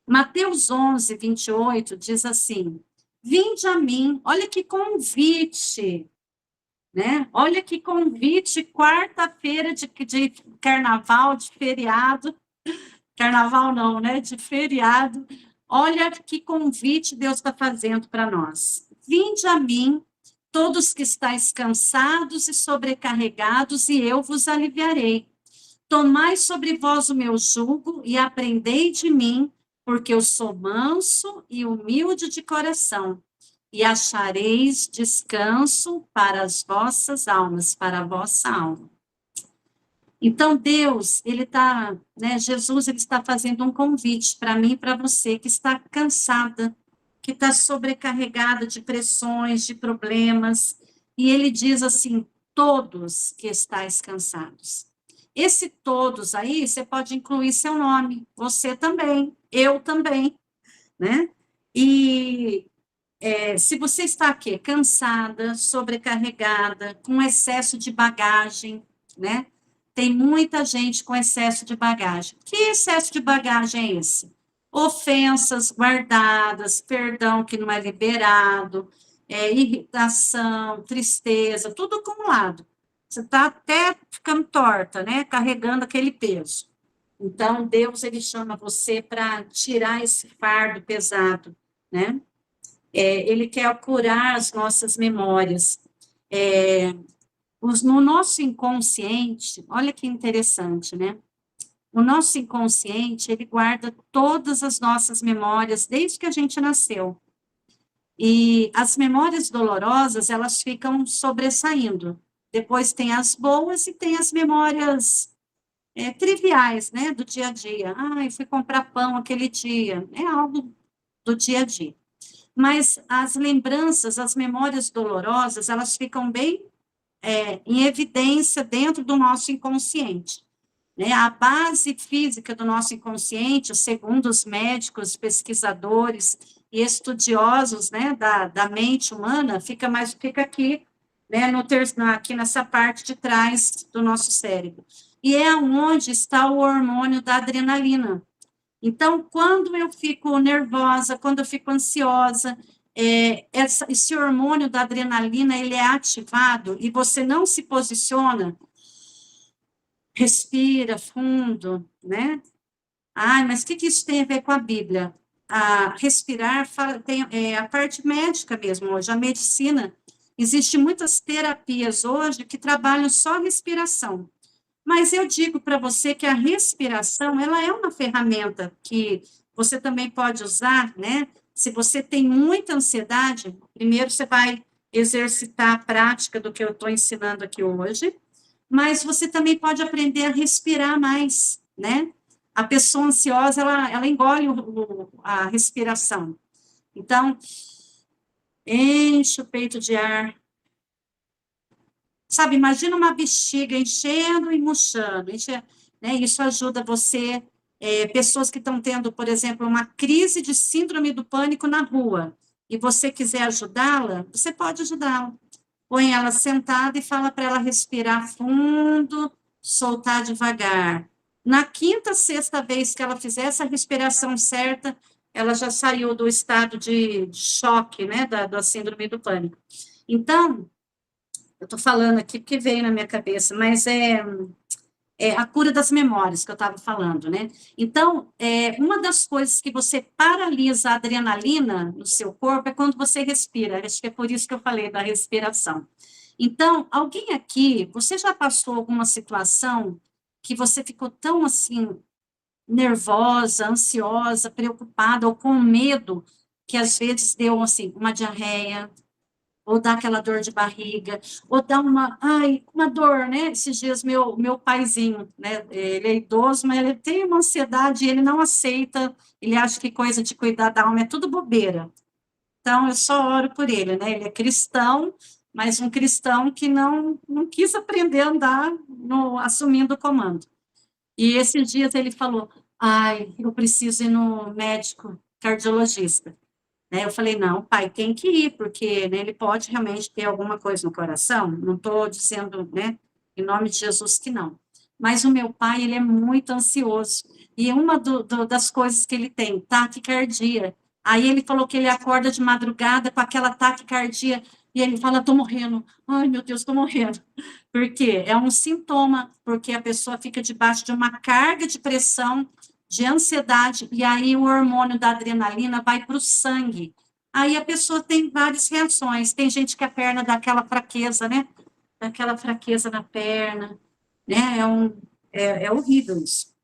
Mateus 11, 28 diz assim: Vinde a mim, olha que convite, né? Olha que convite, quarta-feira de carnaval, de feriado. Carnaval não, né? De feriado. Olha que convite Deus está fazendo para nós. Vinde a mim, todos que estáis cansados e sobrecarregados, e eu vos aliviarei. Tomai sobre vós o meu jugo e aprendei de mim, porque eu sou manso e humilde de coração, e achareis descanso para as vossas almas, para a vossa alma. Então, Deus, ele está, né, Jesus, ele está fazendo um convite para mim e para você, que está cansada, que está sobrecarregada de pressões, de problemas, e ele diz assim, todos que estáis cansados. Esse todos aí, você pode incluir seu nome, você também, eu também, né? E se você está aqui cansada, sobrecarregada, com excesso de bagagem, né? Tem muita gente com excesso de bagagem. Que excesso de bagagem é esse? Ofensas guardadas, perdão que não é liberado, irritação, tristeza, tudo acumulado. Você está até ficando torta, né? Carregando aquele peso. Então, Deus, ele chama você para tirar esse fardo pesado, né? Ele quer curar as nossas memórias. No nosso inconsciente, olha que interessante, né? O nosso inconsciente, ele guarda todas as nossas memórias desde que a gente nasceu. E as memórias dolorosas, elas ficam sobressaindo. Depois tem as boas e tem as memórias triviais, né, do dia a dia. Ah, eu fui comprar pão aquele dia. É algo do dia a dia. Mas as lembranças, as memórias dolorosas, elas ficam bem em evidência dentro do nosso inconsciente. Né? A base física do nosso inconsciente, segundo os médicos, pesquisadores e estudiosos, né, da mente humana, fica aqui, né, aqui nessa parte de trás do nosso cérebro. E é onde está o hormônio da adrenalina. Então, quando eu fico nervosa, quando eu fico ansiosa, esse hormônio da adrenalina, ele é ativado e você não se posiciona, respira fundo, né? Ai, mas o que isso tem a ver com a Bíblia? Respirar tem a parte médica mesmo hoje, a medicina. Existem muitas terapias hoje que trabalham só respiração. Mas eu digo para você que a respiração, ela é uma ferramenta que você também pode usar, né? Se você tem muita ansiedade, primeiro você vai exercitar a prática do que eu estou ensinando aqui hoje, mas você também pode aprender a respirar mais, né? A pessoa ansiosa, ela engole a respiração. Então, enche o peito de ar. Sabe, imagina uma bexiga enchendo e murchando, né? Isso ajuda você, pessoas que estão tendo, por exemplo, uma crise de síndrome do pânico na rua, e você quiser ajudá-la, você pode ajudá-la. Põe ela sentada e fala para ela respirar fundo, soltar devagar. Na quinta, sexta vez que ela fizer essa respiração certa, ela já saiu do estado de choque, né, da síndrome do pânico. Então, eu estou falando aqui porque veio na minha cabeça, mas é a cura das memórias que eu estava falando, né? Então, uma das coisas que você paralisa a adrenalina no seu corpo é quando você respira. Acho que é por isso que eu falei da respiração. Então, alguém aqui, você já passou alguma situação que você ficou tão, assim, nervosa, ansiosa, preocupada ou com medo, que às vezes deu, assim, uma diarreia, ou dá aquela dor de barriga, ou dá uma dor, né? Esses dias meu paizinho, né? Ele é idoso, mas ele tem uma ansiedade, ele não aceita, ele acha que coisa de cuidar da alma é tudo bobeira. Então, eu só oro por ele, né? Ele é cristão, mas um cristão que não quis aprender a andar assumindo o comando. E esses dias ele falou, ai, eu preciso ir no médico cardiologista. Né? Eu falei, não, pai, tem que ir, porque né, ele pode realmente ter alguma coisa no coração, não estou dizendo, né, em nome de Jesus que não. Mas o meu pai, ele é muito ansioso, e uma das coisas que ele tem, taquicardia. Aí ele falou que ele acorda de madrugada com aquela taquicardia, e ele fala, estou morrendo, ai meu Deus, estou morrendo. Por quê? É um sintoma, porque a pessoa fica debaixo de uma carga de pressão, de ansiedade, e aí o hormônio da adrenalina vai para o sangue. Aí a pessoa tem várias reações. Tem gente que a perna dá aquela fraqueza, né? Dá aquela fraqueza na perna, né? É horrível isso.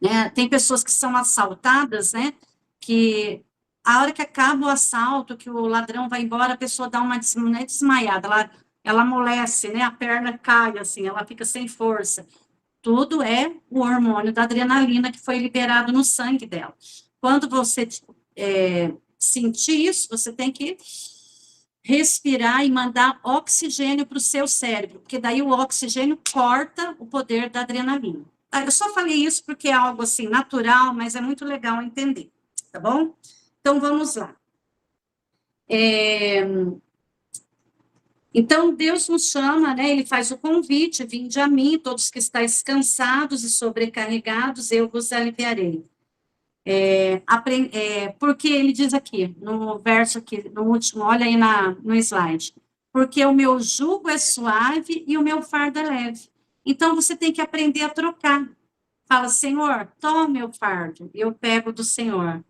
Né? Tem pessoas que são assaltadas, né? Que a hora que acaba o assalto, que o ladrão vai embora, a pessoa dá uma não é desmaiada, ela amolece, né? A perna cai, assim, ela fica sem força. Tudo é o hormônio da adrenalina que foi liberado no sangue dela. Quando você sentir isso, você tem que respirar e mandar oxigênio para o seu cérebro, porque daí o oxigênio corta o poder da adrenalina. Eu só falei isso porque é algo assim natural, mas é muito legal entender, tá bom? Então vamos lá. Então, Deus nos chama, né? Ele faz o convite, vinde a mim, todos que estáis cansados e sobrecarregados, eu vos aliviarei. Porque ele diz aqui, no verso aqui, no último, olha aí no slide, porque o meu jugo é suave e o meu fardo é leve. Então, você tem que aprender a trocar. Fala, Senhor, toma o meu fardo, eu pego do Senhor,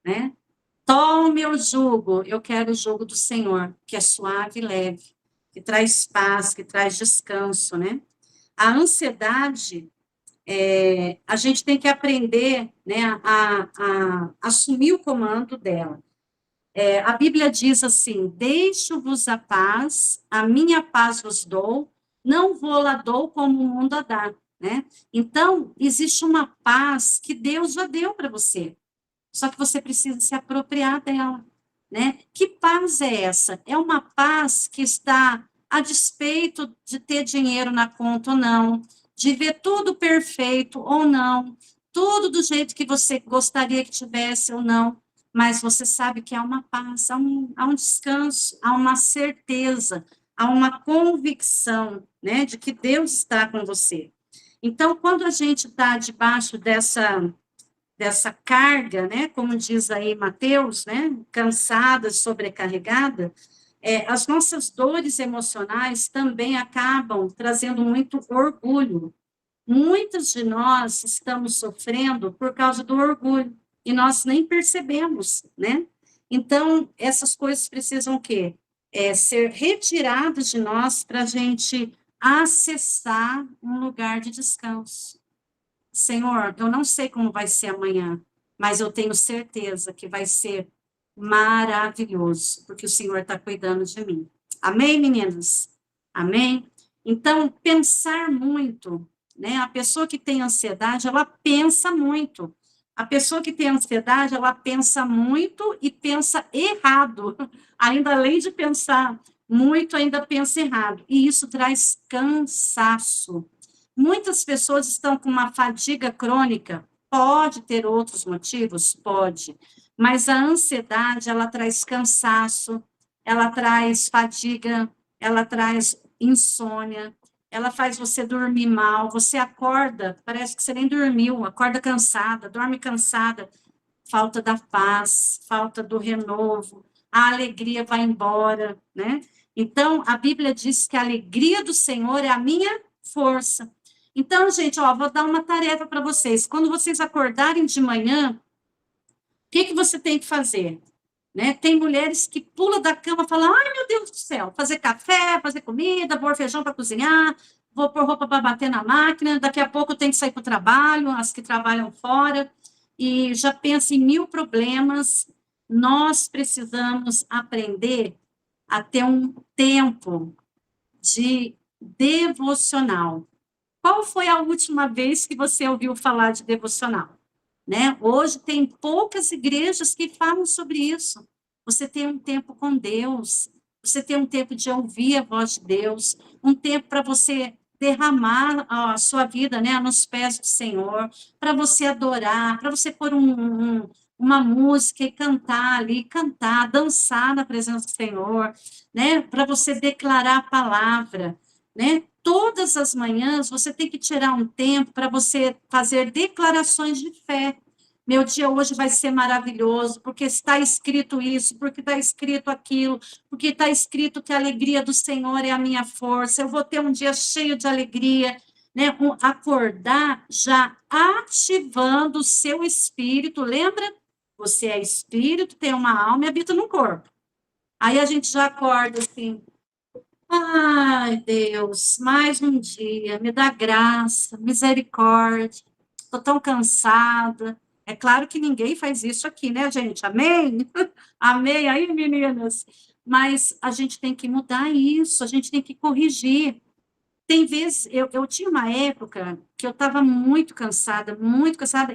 né? Toma o meu jugo, eu quero o jugo do Senhor, que é suave e leve, que traz paz, que traz descanso, né? A ansiedade, a gente tem que aprender, né, a assumir o comando dela. A Bíblia diz assim, deixo-vos a minha paz vos dou, não vou-la dou como o mundo a dá, né? Então, existe uma paz que Deus já deu para você, só que você precisa se apropriar dela, né? Que paz é essa? É uma paz que está a despeito de ter dinheiro na conta ou não, de ver tudo perfeito ou não, tudo do jeito que você gostaria que tivesse ou não, mas você sabe que há uma paz, há um descanso, há uma certeza, há uma convicção, né, de que Deus está com você. Então, quando a gente está debaixo dessa carga, né, como diz aí Mateus, né, cansada, sobrecarregada, as nossas dores emocionais também acabam trazendo muito orgulho. Muitos de nós estamos sofrendo por causa do orgulho, e nós nem percebemos, né? Então, essas coisas precisam o quê? Ser retiradas de nós para a gente acessar um lugar de descanso. Senhor, eu não sei como vai ser amanhã, mas eu tenho certeza que vai ser maravilhoso, porque o Senhor está cuidando de mim. Amém, meninas? Amém? Então, pensar muito, né? A pessoa que tem ansiedade, ela pensa muito. A pessoa que tem ansiedade, ela pensa muito e pensa errado. Ainda além de pensar muito, ainda pensa errado. E isso traz cansaço. Muitas pessoas estão com uma fadiga crônica, pode ter outros motivos? Pode, mas a ansiedade, ela traz cansaço, ela traz fadiga, ela traz insônia, ela faz você dormir mal, você acorda, parece que você nem dormiu, acorda cansada, dorme cansada, falta da paz, falta do renovo, a alegria vai embora, né? Então, a Bíblia diz que a alegria do Senhor é a minha força. Então, gente, ó, vou dar uma tarefa para vocês. Quando vocês acordarem de manhã, o que você tem que fazer? Né? Tem mulheres que pulam da cama e falam, ai, meu Deus do céu, fazer café, fazer comida, pôr feijão para cozinhar, vou pôr roupa para bater na máquina, daqui a pouco eu tenho que sair para o trabalho, as que trabalham fora, e já pensa em 1000 problemas. Nós precisamos aprender a ter um tempo de devocional. Qual foi a última vez que você ouviu falar de devocional? Né? Hoje tem poucas igrejas que falam sobre isso. Você tem um tempo com Deus, você tem um tempo de ouvir a voz de Deus, um tempo para você derramar a sua vida, né, nos pés do Senhor, para você adorar, para você pôr uma música e cantar ali, cantar, dançar na presença do Senhor, né, para você declarar a palavra, né? Todas as manhãs você tem que tirar um tempo para você fazer declarações de fé. Meu dia hoje vai ser maravilhoso, porque está escrito isso, porque está escrito aquilo, porque está escrito que a alegria do Senhor é a minha força. Eu vou ter um dia cheio de alegria, né? Acordar já ativando o seu espírito. Lembra? Você é espírito, tem uma alma e habita no corpo. Aí a gente já acorda assim, ai, Deus, mais um dia, me dá graça, misericórdia, estou tão cansada. É claro que ninguém faz isso aqui, né, gente? Amém? Amém aí, meninas? Mas a gente tem que mudar isso, a gente tem que corrigir. Tem vezes, eu tinha uma época que eu estava muito cansada,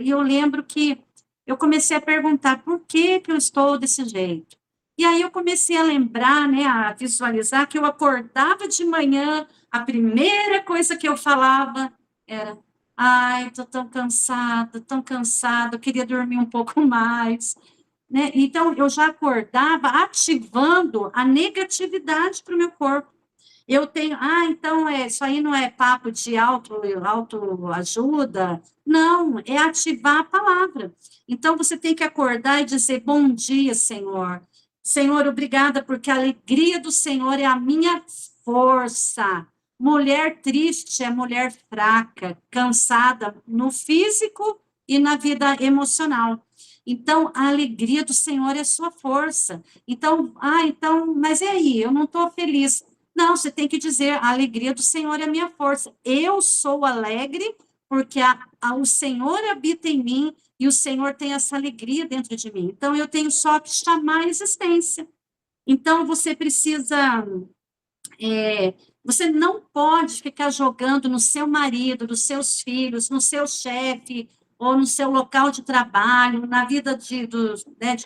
e eu lembro que eu comecei a perguntar por que que eu estou desse jeito. E aí eu comecei a lembrar, né, a visualizar que eu acordava de manhã, a primeira coisa que eu falava era, ai, estou tão cansada, eu queria dormir um pouco mais, né? Então, eu já acordava ativando a negatividade para o meu corpo. Eu tenho, então isso aí não é papo de autoajuda? Não, é ativar a palavra. Então você tem que acordar e dizer: bom dia, Senhor. Senhor, obrigada, porque a alegria do Senhor é a minha força. Mulher triste é mulher fraca, cansada no físico e na vida emocional. Então, a alegria do Senhor é a sua força. Então, mas e aí? Eu não estou feliz. Não, você tem que dizer, a alegria do Senhor é a minha força. Eu sou alegre porque o Senhor habita em mim e o Senhor tem essa alegria dentro de mim. Então, eu tenho só que chamar a existência. Então, você precisa... você não pode ficar jogando no seu marido, nos seus filhos, no seu chefe, ou no seu local de trabalho, na vida de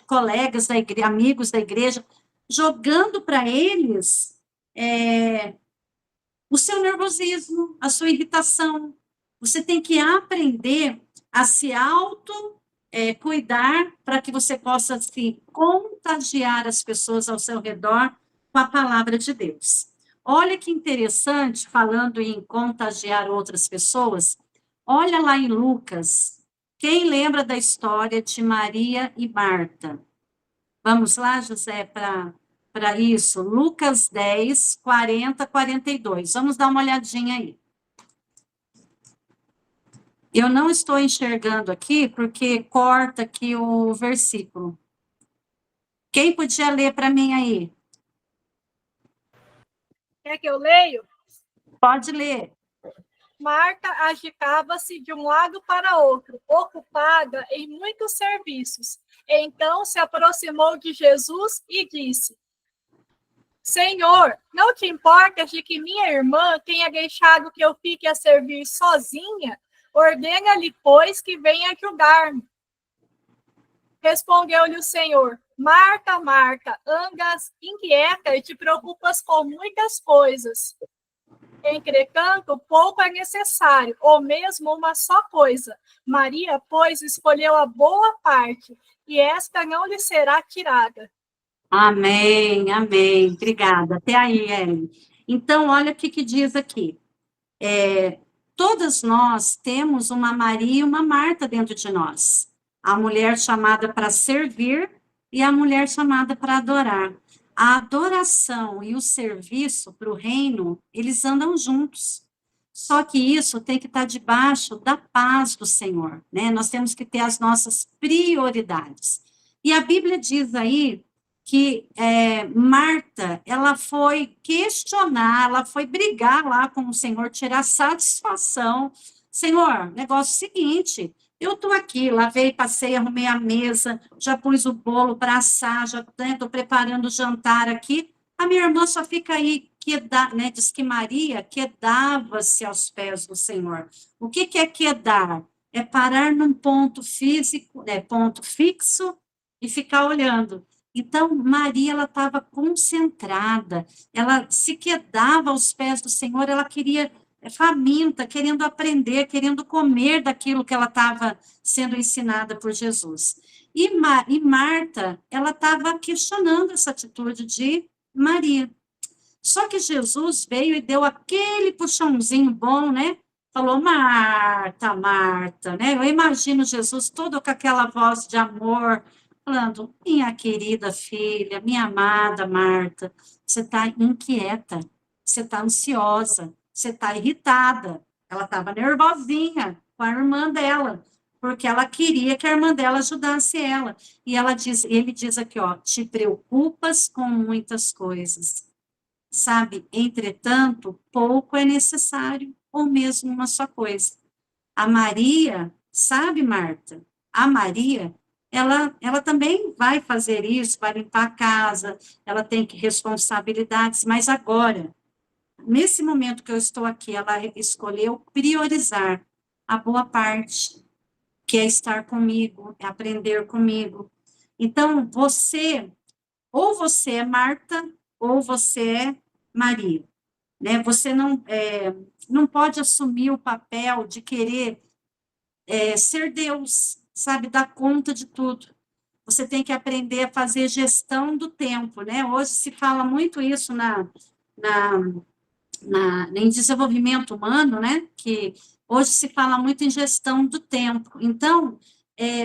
colegas da igreja, amigos da igreja, jogando para eles... o seu nervosismo, a sua irritação. Você tem que aprender a se cuidar para que você possa se contagiar as pessoas ao seu redor com a palavra de Deus. Olha que interessante, falando em contagiar outras pessoas, olha lá em Lucas, quem lembra da história de Maria e Marta? Vamos lá, José, para isso. Lucas 10, 40, 42. Vamos dar uma olhadinha aí. Eu não estou enxergando aqui, porque corta aqui o versículo. Quem podia ler para mim aí? Quer que eu leio? Pode ler. Marta agitava-se de um lado para outro, ocupada em muitos serviços. Então se aproximou de Jesus e disse: Senhor, não te importas de que minha irmã tenha deixado que eu fique a servir sozinha? Ordena-lhe, pois, que venha ajudar-me. Respondeu-lhe o Senhor: Marta, Marta, andas inquieta e te preocupas com muitas coisas. Entretanto, pouco é necessário, ou mesmo uma só coisa. Maria, pois, escolheu a boa parte, e esta não lhe será tirada. Amém, amém. Obrigada. Até aí, Ellen. Então, olha o que diz aqui. Todas nós temos uma Maria e uma Marta dentro de nós. A mulher chamada para servir e a mulher chamada para adorar. A adoração e o serviço para o reino, eles andam juntos. Só que isso tem que estar debaixo da paz do Senhor, né? Nós temos que ter as nossas prioridades. E a Bíblia diz aí que Marta, ela foi questionar, ela foi brigar lá com o Senhor, tirar satisfação. Senhor, negócio seguinte, eu estou aqui, lavei, passei, arrumei a mesa, já pus o bolo para assar, já estou preparando o jantar aqui, a minha irmã só fica aí, né, diz que Maria quedava-se aos pés do Senhor. O que é quedar? É parar num ponto físico, ponto fixo, e ficar olhando. Então, Maria, ela estava concentrada, ela se quedava aos pés do Senhor, ela queria, faminta, querendo aprender, querendo comer daquilo que ela estava sendo ensinada por Jesus. E Marta, ela estava questionando essa atitude de Maria. Só que Jesus veio e deu aquele puxãozinho bom, né? Falou, Marta, Marta, né? Eu imagino Jesus todo com aquela voz de amor, falando, minha querida filha, minha amada Marta, você está inquieta, você está ansiosa, você está irritada. Ela estava nervosinha com a irmã dela, porque ela queria que a irmã dela ajudasse ela. E ele diz aqui, ó, te preocupas com muitas coisas. Sabe, entretanto, pouco é necessário, ou mesmo uma só coisa. A Maria, sabe, Marta? A Maria, ela também vai fazer isso, vai limpar a casa, ela tem que responsabilidades, mas agora, nesse momento que eu estou aqui, ela escolheu priorizar a boa parte, que é estar comigo, é aprender comigo. Então, ou você é Marta, ou você é Maria, né? Você não pode assumir o papel de querer ser Deus, sabe, dar conta de tudo. Você tem que aprender a fazer gestão do tempo, né? Hoje se fala muito isso na, em desenvolvimento humano, né? Que hoje se fala muito em gestão do tempo. Então,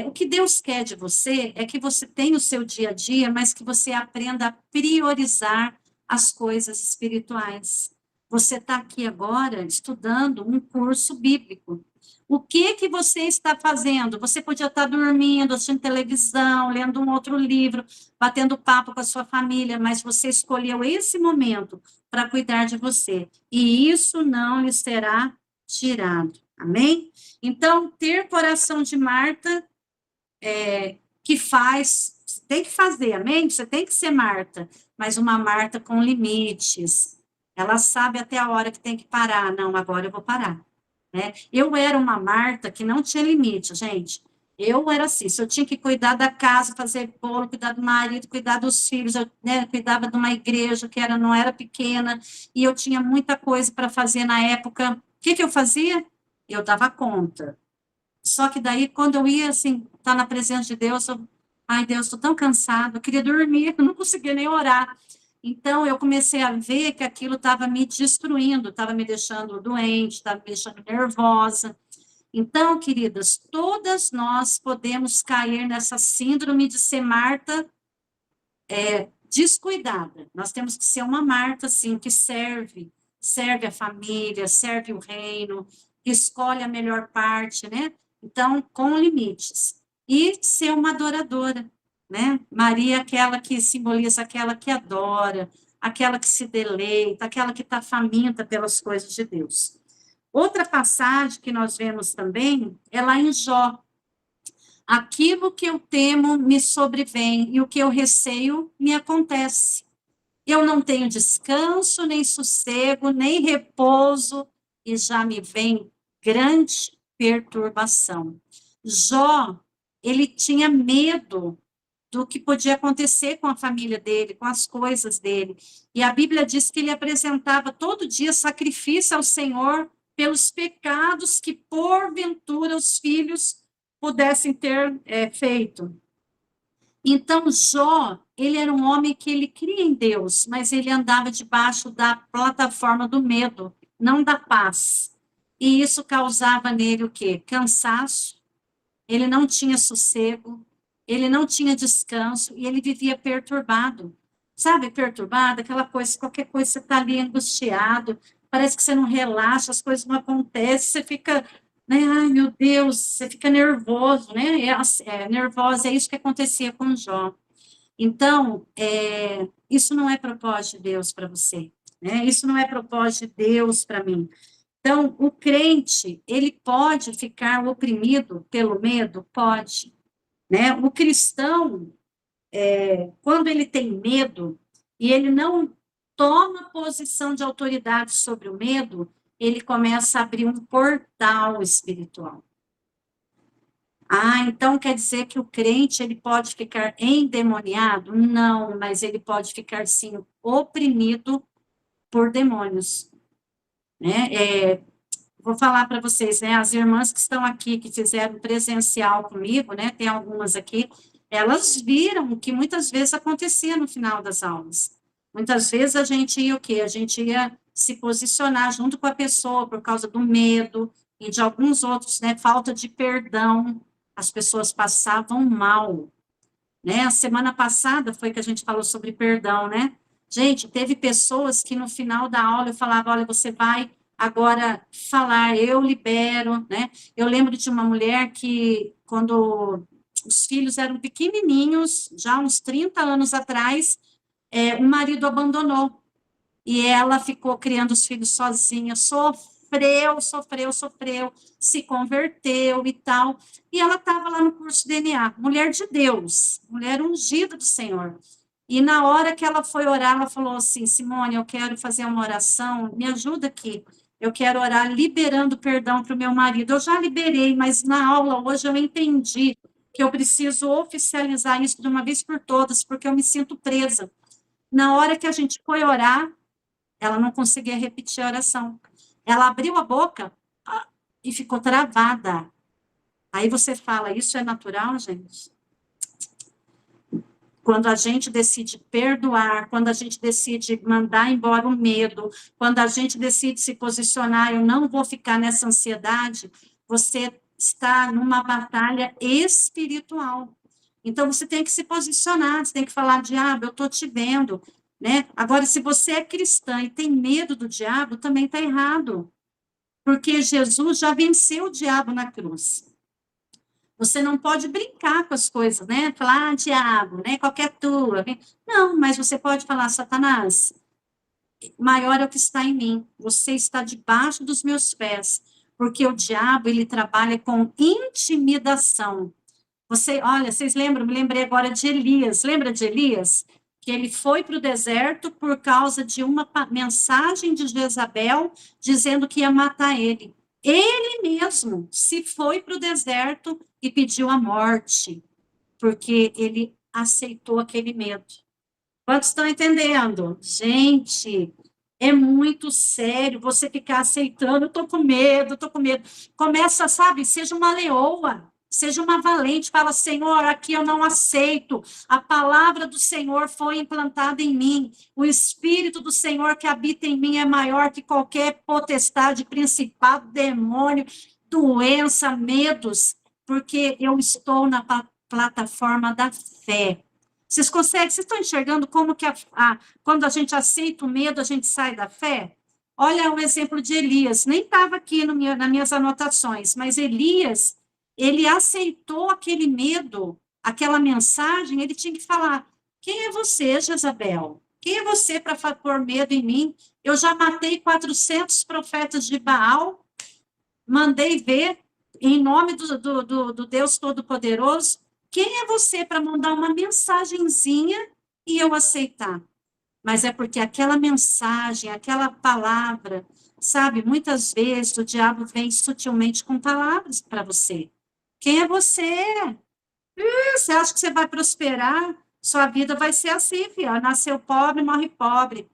o que Deus quer de você é que você tenha o seu dia a dia, mas que você aprenda a priorizar as coisas espirituais. Você está aqui agora estudando um curso bíblico. O que você está fazendo? Você podia estar dormindo, assistindo televisão, lendo um outro livro, batendo papo com a sua família, mas você escolheu esse momento para cuidar de você. E isso não lhe será tirado. Amém? Então, ter coração de Marta, que faz, tem que fazer, amém? Você tem que ser Marta, mas uma Marta com limites. Ela sabe até a hora que tem que parar. Não, agora eu vou parar. Né? Eu era uma Marta que não tinha limite, gente. Eu era assim, se eu tinha que cuidar da casa, fazer bolo, cuidar do marido, cuidar dos filhos, eu cuidava de uma igreja que não era pequena, e eu tinha muita coisa para fazer na época. O que eu fazia? Eu dava conta. Só que daí, quando eu ia, assim, estar na presença de Deus, ai, Deus, estou tão cansada, eu queria dormir, eu não conseguia nem orar. Então, eu comecei a ver que aquilo estava me destruindo, estava me deixando doente, estava me deixando nervosa. Então, queridas, todas nós podemos cair nessa síndrome de ser Marta descuidada. Nós temos que ser uma Marta, assim, que serve a família, serve o reino, escolhe a melhor parte, né? Então, com limites. E ser uma adoradora, né? Maria é aquela que simboliza aquela que adora, aquela que se deleita, aquela que está faminta pelas coisas de Deus. Outra passagem que nós vemos também é lá em Jó. Aquilo que eu temo me sobrevém, e o que eu receio me acontece. Eu não tenho descanso, nem sossego, nem repouso, e já me vem grande perturbação. Jó, ele tinha medo do que podia acontecer com a família dele, com as coisas dele. E a Bíblia diz que ele apresentava todo dia sacrifício ao Senhor pelos pecados que, porventura, os filhos pudessem ter feito. Então, Jó, ele era um homem que ele cria em Deus, mas ele andava debaixo da plataforma do medo, não da paz. E isso causava nele o quê? Cansaço, ele não tinha sossego, ele não tinha descanso, e ele vivia perturbado. Sabe, perturbado, aquela coisa, qualquer coisa, você está ali angustiado, parece que você não relaxa, as coisas não acontecem, você fica, né, ai meu Deus, você fica nervoso, né, nervosa, é isso que acontecia com Jó. Então, isso não é propósito de Deus para você, né? Isso não é propósito de Deus para mim. Então, o crente, ele pode ficar oprimido pelo medo? Pode, né? O cristão, quando ele tem medo e ele não toma posição de autoridade sobre o medo, ele começa a abrir um portal espiritual. Ah, então quer dizer que o crente ele pode ficar endemoniado? Não, mas ele pode ficar sim oprimido por demônios, né? Vou falar para vocês, né? As irmãs que estão aqui, que fizeram presencial comigo, né? Tem algumas aqui, elas viram o que muitas vezes acontecia no final das aulas. Muitas vezes a gente ia o quê? A gente ia se posicionar junto com a pessoa por causa do medo e de alguns outros, né? Falta de perdão. As pessoas passavam mal, né? A semana passada foi que a gente falou sobre perdão, né? Gente, teve pessoas que no final da aula eu falava, olha, você vai agora falar, eu libero, né? Eu lembro de uma mulher que, quando os filhos eram pequenininhos, já uns 30 anos atrás, o marido abandonou. E ela ficou criando os filhos sozinha, sofreu, se converteu e tal. E ela estava lá no curso DNA, mulher de Deus, mulher ungida do Senhor. E na hora que ela foi orar, ela falou assim: Simone, eu quero fazer uma oração, me ajuda aqui. Eu quero orar liberando perdão para o meu marido. Eu já liberei, mas na aula hoje eu entendi que eu preciso oficializar isso de uma vez por todas, porque eu me sinto presa. Na hora que a gente foi orar, ela não conseguia repetir a oração. Ela abriu a boca e ficou travada. Aí você fala, isso é natural, gente? Quando a gente decide perdoar, quando a gente decide mandar embora o medo, quando a gente decide se posicionar, eu não vou ficar nessa ansiedade, você está numa batalha espiritual. Então, você tem que se posicionar, você tem que falar, diabo, eu estou te vendo, né? Agora, se você é cristã e tem medo do diabo, também está errado, porque Jesus já venceu o diabo na cruz. Você não pode brincar com as coisas, né? Falar, diabo, né? Qualquer tua. Não, mas você pode falar, Satanás, maior é o que está em mim. Você está debaixo dos meus pés, porque o diabo, ele trabalha com intimidação. Olha, vocês lembram? Me lembrei agora de Elias. Lembra de Elias? Que ele foi para o deserto por causa de uma mensagem de Jezabel dizendo que ia matar ele. Ele mesmo se foi para o deserto e pediu a morte, porque ele aceitou aquele medo. Quantos estão entendendo? Gente, é muito sério você ficar aceitando, eu estou com medo, estou com medo. Começa, sabe, seja uma leoa, seja uma valente, fala, Senhor, aqui eu não aceito. A palavra do Senhor foi implantada em mim. O Espírito do Senhor que habita em mim é maior que qualquer potestade, principado, demônio, doença, medos, porque eu estou na plataforma da fé. Vocês estão enxergando como que quando a gente aceita o medo, a gente sai da fé? Olha o exemplo de Elias, nem estava aqui nas minhas anotações, mas Elias, ele aceitou aquele medo, aquela mensagem, ele tinha que falar, quem é você, Jezabel? Quem é você para pôr medo em mim? Eu já matei 400 profetas de Baal, mandei ver, em nome do Deus Todo-Poderoso, quem é você para mandar uma mensagenzinha e eu aceitar? Mas é porque aquela mensagem, aquela palavra, sabe, muitas vezes o diabo vem sutilmente com palavras para você. Quem é você? Você acha que você vai prosperar? Sua vida vai ser assim, filha. Nasceu pobre, morre pobre.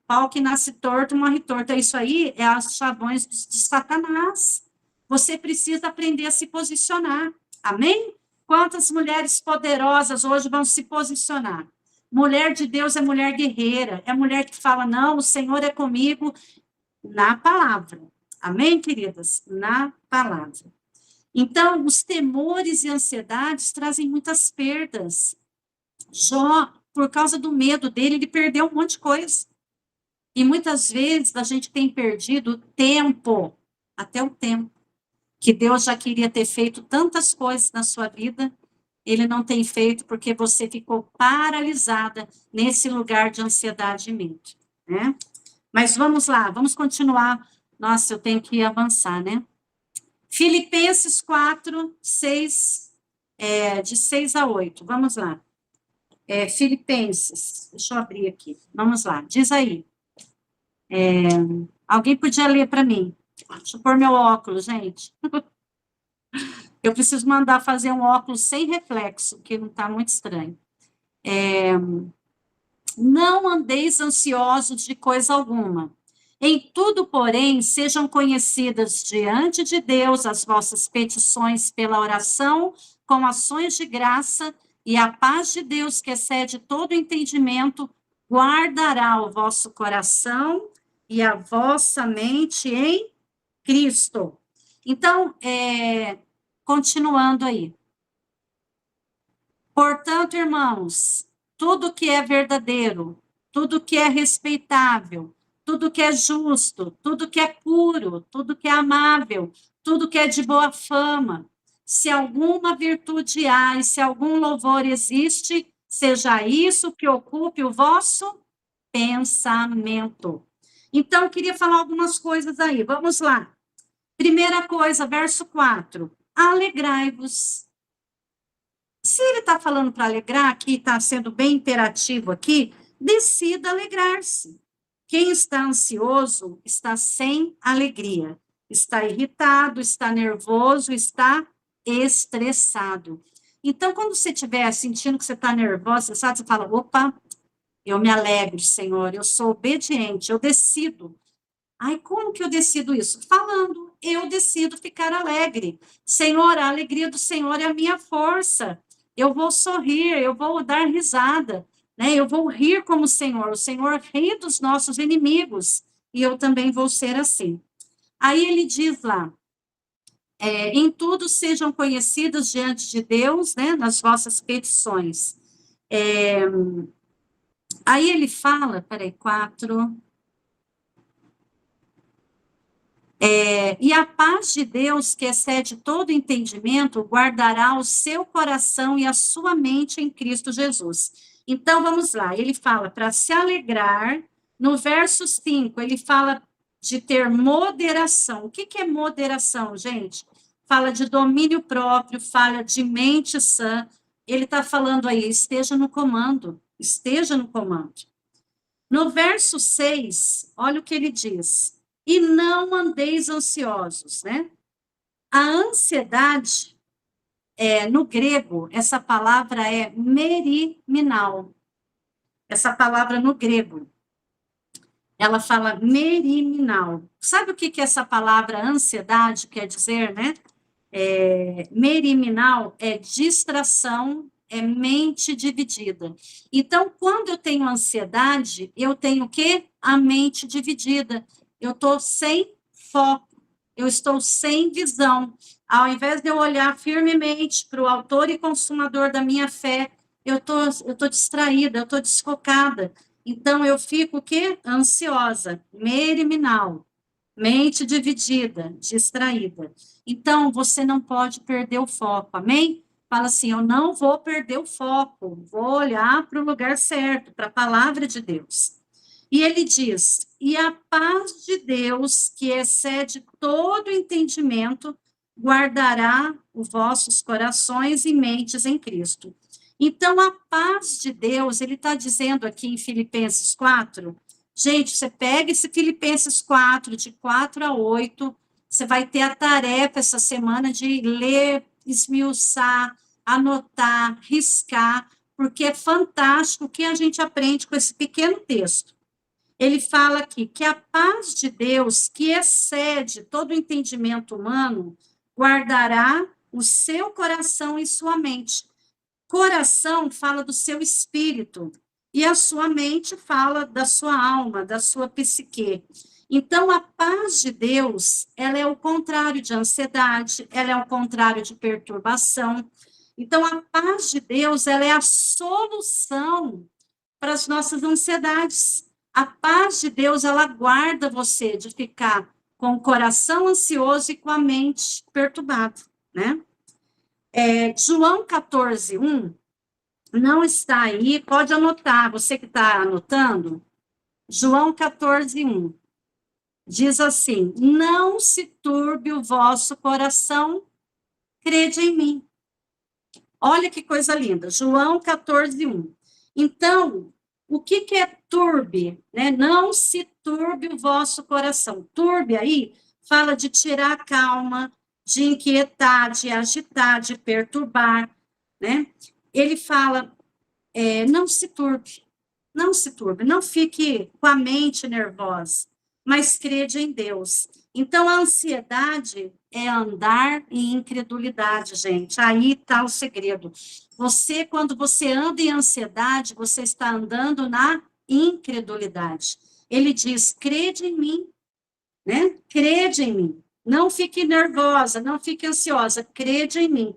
Pau que nasce torto, morre torto. Isso aí é as chavões de Satanás. Você precisa aprender a se posicionar. Amém? Quantas mulheres poderosas hoje vão se posicionar? Mulher de Deus é mulher guerreira, é mulher que fala, não, o Senhor é comigo na palavra. Amém, queridas? Na palavra. Então, os temores e ansiedades trazem muitas perdas. Jó, por causa do medo dele, ele perdeu um monte de coisa. E muitas vezes a gente tem perdido tempo, até o tempo, que Deus já queria ter feito tantas coisas na sua vida, ele não tem feito porque você ficou paralisada nesse lugar de ansiedade e medo, né? Mas vamos lá, vamos continuar. Nossa, eu tenho que avançar, né? Filipenses 4, 6, de 6 a 8. Vamos lá. Filipenses, deixa eu abrir aqui. Vamos lá, diz aí. Alguém podia ler para mim? Deixa eu pôr meu óculos, gente. Eu preciso mandar fazer um óculos sem reflexo, que não está muito estranho. Não andeis ansiosos de coisa alguma. Em tudo, porém, sejam conhecidas diante de Deus as vossas petições pela oração, com ações de graça, e a paz de Deus, que excede todo entendimento, guardará o vosso coração e a vossa mente em Cristo. Então, continuando aí. Portanto, irmãos, tudo que é verdadeiro, tudo que é respeitável, tudo que é justo, tudo que é puro, tudo que é amável, tudo que é de boa fama, se alguma virtude há e se algum louvor existe, seja isso que ocupe o vosso pensamento. Então, eu queria falar algumas coisas aí. Vamos lá. Primeira coisa, verso 4. Alegrai-vos. Se ele está falando para alegrar, aqui está sendo bem imperativo aqui, decida alegrar-se. Quem está ansioso está sem alegria, está irritado, está nervoso, está estressado. Então, quando você estiver sentindo que você está nervosa, você fala, opa, eu me alegro, Senhor, eu sou obediente, eu decido. Ai, como que eu decido isso? Falando, eu decido ficar alegre. Senhor, a alegria do Senhor é a minha força. Eu vou sorrir, eu vou dar risada, né? Eu vou rir como o Senhor ri dos nossos inimigos, e eu também vou ser assim. Aí ele diz lá, em tudo sejam conhecidos diante de Deus, né, nas vossas petições. Aí ele fala, peraí, 4... e a paz de Deus, que excede todo entendimento, guardará o seu coração e a sua mente em Cristo Jesus. Então, vamos lá, ele fala para se alegrar, no verso 5, ele fala de ter moderação. O que é moderação, gente? Fala de domínio próprio, fala de mente sã. Ele está falando aí, esteja no comando, esteja no comando. No verso 6, olha o que ele diz. E não andeis ansiosos, né? A ansiedade, no grego, essa palavra é meriminal. Essa palavra no grego, ela fala meriminal. Sabe o que essa palavra ansiedade quer dizer, né? Meriminal é distração, é mente dividida. Então, quando eu tenho ansiedade, eu tenho o quê? A mente dividida. Eu estou sem foco, eu estou sem visão. Ao invés de eu olhar firmemente para o autor e consumador da minha fé, eu tô distraída, eu estou desfocada. Então, eu fico o quê? Ansiosa, meriminal, mente dividida, distraída. Então, você não pode perder o foco, amém? Fala assim, eu não vou perder o foco, vou olhar para o lugar certo, para a palavra de Deus. E ele diz, e a paz de Deus, que excede todo entendimento, guardará os vossos corações e mentes em Cristo. Então, a paz de Deus, ele está dizendo aqui em Filipenses 4, gente, você pega esse Filipenses 4, de 4 a 8, você vai ter a tarefa essa semana de ler, esmiuçar, anotar, riscar, porque é fantástico o que a gente aprende com esse pequeno texto. Ele fala aqui que a paz de Deus, que excede todo o entendimento humano, guardará o seu coração e sua mente. Coração fala do seu espírito, e a sua mente fala da sua alma, da sua psique. Então, a paz de Deus, ela é o contrário de ansiedade, ela é o contrário de perturbação. Então, a paz de Deus, ela é a solução para as nossas ansiedades. A paz de Deus, ela guarda você de ficar com o coração ansioso e com a mente perturbada, né? João 14:1, não está aí, pode anotar, você que está anotando, João 14:1, diz assim, não se turbe o vosso coração, crede em mim. Olha que coisa linda, João 14:1. Então, o que é turbe? Né? Não se turbe o vosso coração. Turbe aí fala de tirar a calma, de inquietar, de agitar, de perturbar, né? Ele fala, não se turbe, não se turbe, não fique com a mente nervosa, mas crede em Deus. Então, a ansiedade é andar em incredulidade, gente. Aí está o segredo. Você, quando você anda em ansiedade, você está andando na incredulidade. Ele diz, crede em mim, né? Crede em mim. Não fique nervosa, não fique ansiosa, crede em mim.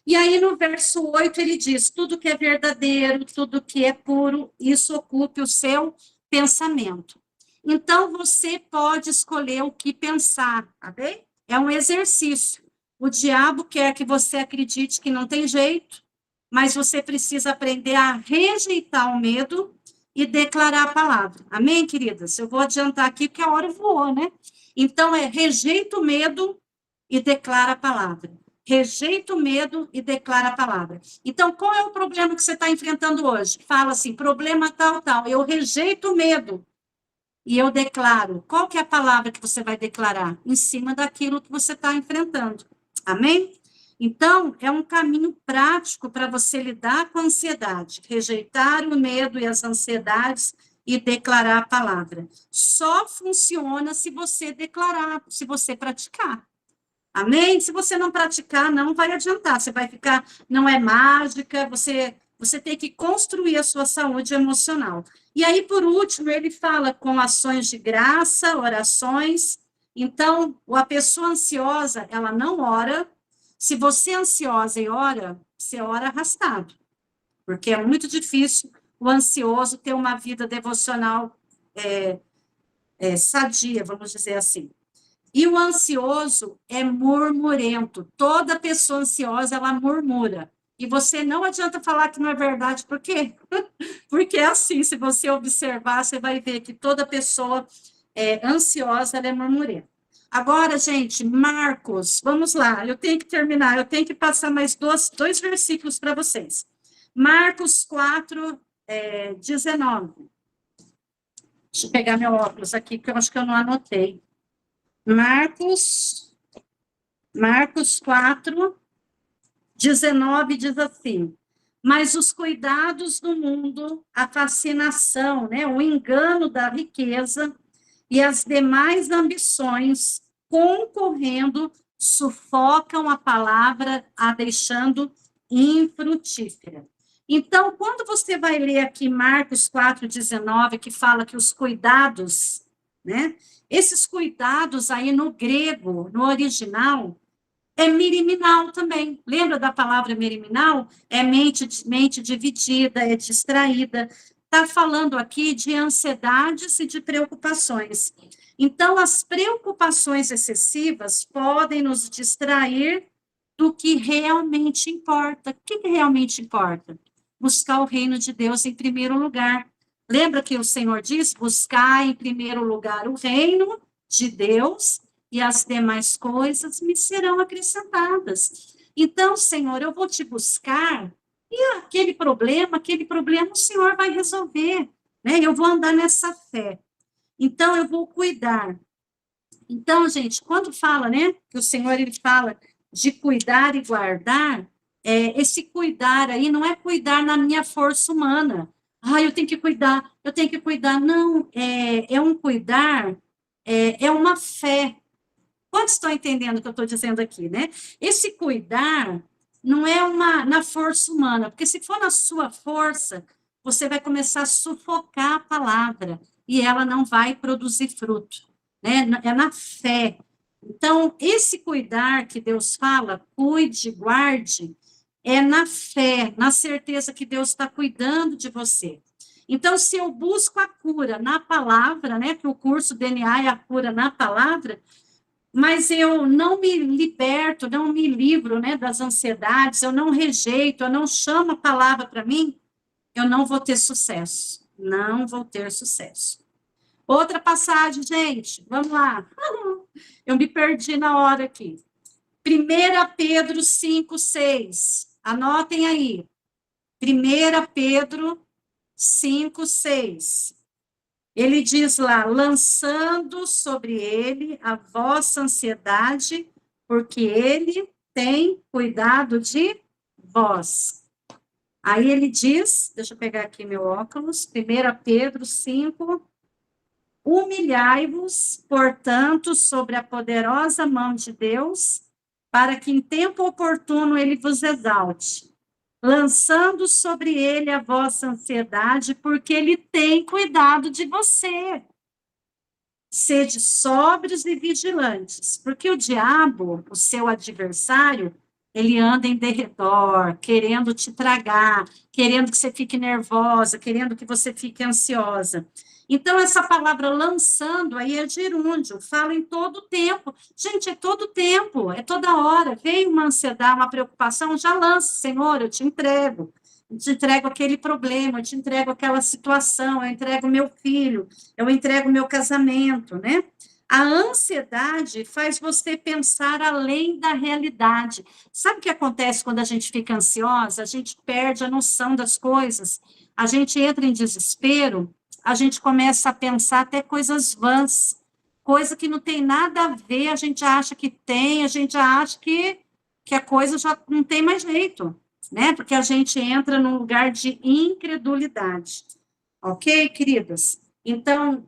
E aí, no verso 8, ele diz, tudo que é verdadeiro, tudo que é puro, isso ocupe o seu pensamento. Então, você pode escolher o que pensar, tá bem? É um exercício. O diabo quer que você acredite que não tem jeito, mas você precisa aprender a rejeitar o medo e declarar a palavra. Amém, queridas? Eu vou adiantar aqui, porque a hora voou, né? Então, rejeita o medo e declara a palavra. Rejeita o medo e declara a palavra. Então, qual é o problema que você está enfrentando hoje? Fala assim, problema tal, tal. Eu rejeito o medo e eu declaro. Qual que é a palavra que você vai declarar? Em cima daquilo que você está enfrentando. Amém? Então, é um caminho prático para você lidar com a ansiedade. Rejeitar o medo e as ansiedades e declarar a palavra. Só funciona se você declarar, se você praticar. Amém? Se você não praticar, não vai adiantar. Você vai ficar, não é mágica, você tem que construir a sua saúde emocional. E aí, por último, ele fala com ações de graça, orações. Então, a pessoa ansiosa, ela não ora. Se você é ansiosa e ora, você ora arrastado. Porque é muito difícil o ansioso ter uma vida devocional sadia, vamos dizer assim. E o ansioso é murmurento. Toda pessoa ansiosa, ela murmura. E você não adianta falar que não é verdade, por quê? Porque é assim, se você observar, você vai ver que toda pessoa ansiosa, ela é murmurenta. Agora, gente, Marcos, vamos lá, eu tenho que terminar, eu tenho que passar mais dois versículos para vocês. Marcos 4, 19. Deixa eu pegar meu óculos aqui, porque eu acho que eu não anotei. Marcos 4, 19 diz assim, mas os cuidados do mundo, a fascinação, né, o engano da riqueza e as demais ambições concorrendo sufocam a palavra, a deixando infrutífera. Então, quando você vai ler aqui Marcos 4:19, que fala que os cuidados, né, esses cuidados aí no grego, no original, é miriminal também. Lembra da palavra miriminal? É mente dividida, é distraída. Está falando aqui de ansiedades e de preocupações. Então, as preocupações excessivas podem nos distrair do que realmente importa. O que realmente importa? Buscar o reino de Deus em primeiro lugar. Lembra que o Senhor diz, buscar em primeiro lugar o reino de Deus e as demais coisas me serão acrescentadas. Então, Senhor, eu vou te buscar e aquele problema o Senhor vai resolver, né? Eu vou andar nessa fé. Então, eu vou cuidar. Então, gente, quando fala, né, que o Senhor, ele fala de cuidar e guardar, esse cuidar aí não é cuidar na minha força humana. Eu tenho que cuidar. Não, é um cuidar, é uma fé. Quantos estão entendendo o que eu estou dizendo aqui, né? Esse cuidar não é na força humana, porque se for na sua força, você vai começar a sufocar a palavra e ela não vai produzir fruto, né? É na fé. Então, esse cuidar que Deus fala, cuide, guarde, é na fé, na certeza que Deus está cuidando de você. Então, se eu busco a cura na palavra, né, que o curso DNA é a cura na palavra, mas eu não me liberto, não me livro, né, das ansiedades, eu não rejeito, eu não chamo a palavra para mim, eu não vou ter sucesso. Não vou ter sucesso. Outra passagem, gente, vamos lá. Eu me perdi na hora aqui. 1 Pedro 5:6. Anotem aí. 1 Pedro 5:6. Ele diz lá, lançando sobre ele a vossa ansiedade, porque ele tem cuidado de vós. Aí ele diz, deixa eu pegar aqui meu óculos, 1 Pedro 5, humilhai-vos, portanto, sobre a poderosa mão de Deus, para que em tempo oportuno ele vos exalte, lançando sobre ele a vossa ansiedade, porque ele tem cuidado de você. Sede sóbrios e vigilantes, porque o diabo, o seu adversário, ele anda em derredor, querendo te tragar, querendo que você fique nervosa, querendo que você fique ansiosa. Então, essa palavra lançando aí é gerúndio, fala em todo tempo. Gente, é todo tempo, é toda hora. Veio uma ansiedade, uma preocupação, já lança, Senhor, eu te entrego. Eu te entrego aquele problema, eu te entrego aquela situação, eu entrego meu filho, eu entrego meu casamento, né? A ansiedade faz você pensar além da realidade. Sabe o que acontece quando a gente fica ansiosa? A gente perde a noção das coisas, a gente entra em desespero, a gente começa a pensar até coisas vãs, coisa que não tem nada a ver, a gente acha que tem, a gente acha que a coisa já não tem mais jeito, né? Porque a gente entra num lugar de incredulidade. Ok, queridas? Então,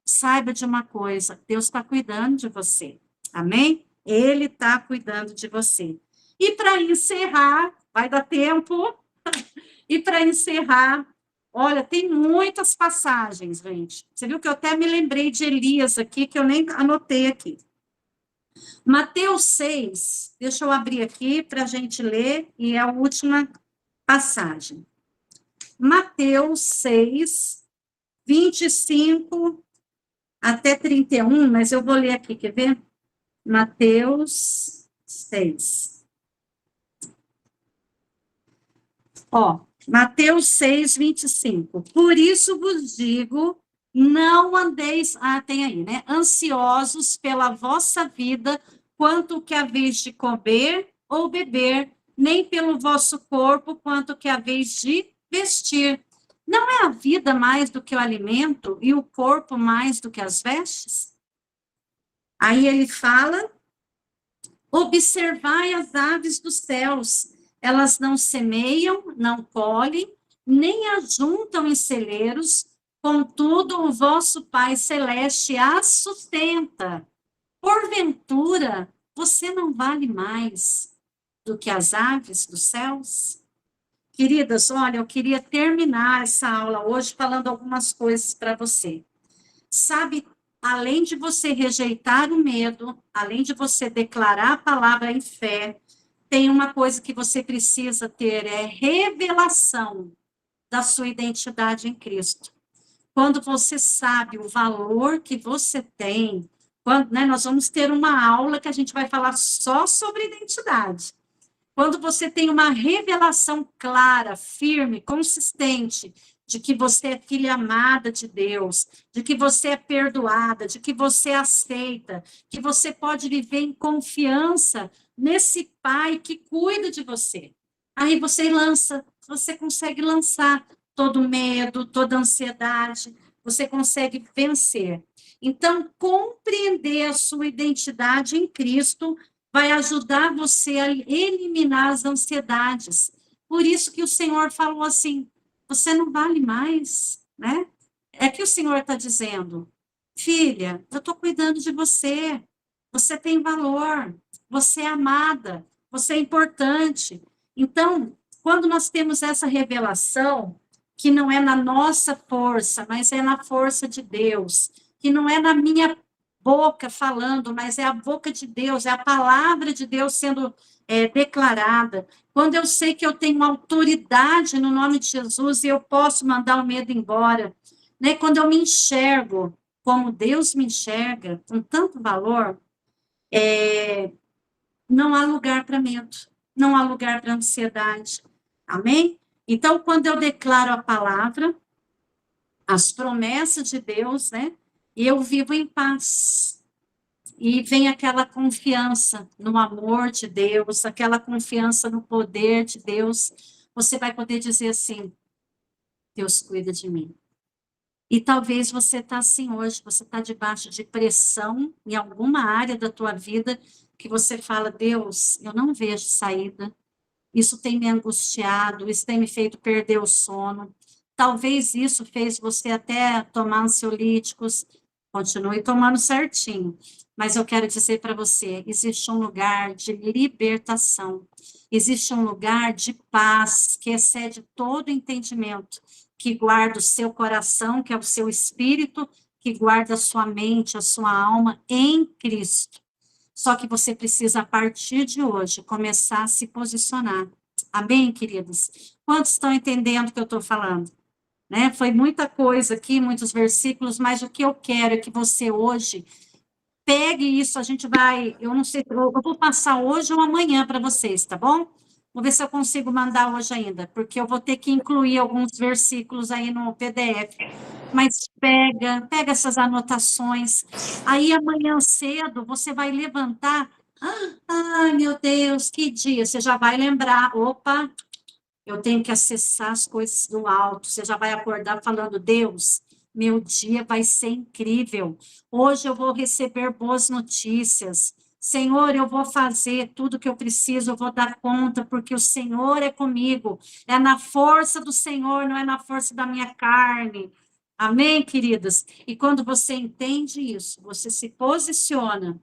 saiba de uma coisa, Deus está cuidando de você, amém? Ele está cuidando de você. E para encerrar, vai dar tempo, e para encerrar, olha, tem muitas passagens, gente. Você viu que eu até me lembrei de Elias aqui, que eu nem anotei aqui. Mateus 6, deixa eu abrir aqui para a gente ler, e é a última passagem. Mateus 6, 25 até 31, mas eu vou ler aqui, quer ver? Mateus 6. Ó, Mateus 6, 25. Por isso vos digo, não andeis, tem aí, né? Ansiosos pela vossa vida, quanto que haveis de comer ou beber, nem pelo vosso corpo, quanto que haveis de vestir. Não é a vida mais do que o alimento e o corpo mais do que as vestes? Aí ele fala, observai as aves dos céus, elas não semeiam, não colhem, nem ajuntam em celeiros, contudo o vosso Pai Celeste as sustenta. Porventura, você não vale mais do que as aves dos céus? Queridas, olha, eu queria terminar essa aula hoje falando algumas coisas para você. Sabe, além de você rejeitar o medo, além de você declarar a palavra em fé, tem uma coisa que você precisa ter, é revelação da sua identidade em Cristo. Quando você sabe o valor que você tem, quando, né, nós vamos ter uma aula que a gente vai falar só sobre identidade. Quando você tem uma revelação clara, firme, consistente, de que você é filha amada de Deus, de que você é perdoada, de que você aceita, que você pode viver em confiança nesse Pai que cuida de você. Aí você consegue lançar todo medo, toda ansiedade, você consegue vencer. Então, compreender a sua identidade em Cristo vai ajudar você a eliminar as ansiedades. Por isso que o Senhor falou assim, você não vale mais, né? É que o Senhor está dizendo, filha, eu estou cuidando de você, você tem valor, você é amada, você é importante. Então, quando nós temos essa revelação, que não é na nossa força, mas é na força de Deus, que não é na minha boca falando, mas é a boca de Deus, é a palavra de Deus sendo declarada. Quando eu sei que eu tenho autoridade no nome de Jesus e eu posso mandar o medo embora, né? Quando eu me enxergo como Deus me enxerga, com tanto valor, Não há lugar para medo, não há lugar para ansiedade. Amém? Então, quando eu declaro a palavra, as promessas de Deus, né? Eu vivo em paz. E vem aquela confiança no amor de Deus, aquela confiança no poder de Deus. Você vai poder dizer assim: Deus cuida de mim. E talvez você está assim hoje, você está debaixo de pressão em alguma área da tua vida que você fala: Deus, eu não vejo saída. Isso tem me angustiado, isso tem me feito perder o sono. Talvez isso fez você até tomar ansiolíticos. Continue tomando certinho. Mas eu quero dizer para você, existe um lugar de libertação. Existe um lugar de paz que excede todo entendimento, que guarda o seu coração, que é o seu espírito, que guarda a sua mente, a sua alma em Cristo. Só que você precisa, a partir de hoje, começar a se posicionar. Amém, queridos? Quantos estão entendendo o que eu estou falando? Né? Foi muita coisa aqui, muitos versículos, mas o que eu quero é que você hoje pegue isso, a gente vai, eu não sei, eu vou passar hoje ou amanhã para vocês, tá bom? Vou ver se eu consigo mandar hoje ainda, porque eu vou ter que incluir alguns versículos aí no PDF. Mas pega essas anotações. Aí amanhã cedo você vai levantar. Ai, meu Deus, que dia! Você já vai lembrar. Opa, eu tenho que acessar as coisas do alto. Você já vai acordar falando: Deus, meu dia vai ser incrível. Hoje eu vou receber boas notícias. Senhor, eu vou fazer tudo que eu preciso, eu vou dar conta, porque o Senhor é comigo. É na força do Senhor, não é na força da minha carne. Amém, queridas? E quando você entende isso, você se posiciona,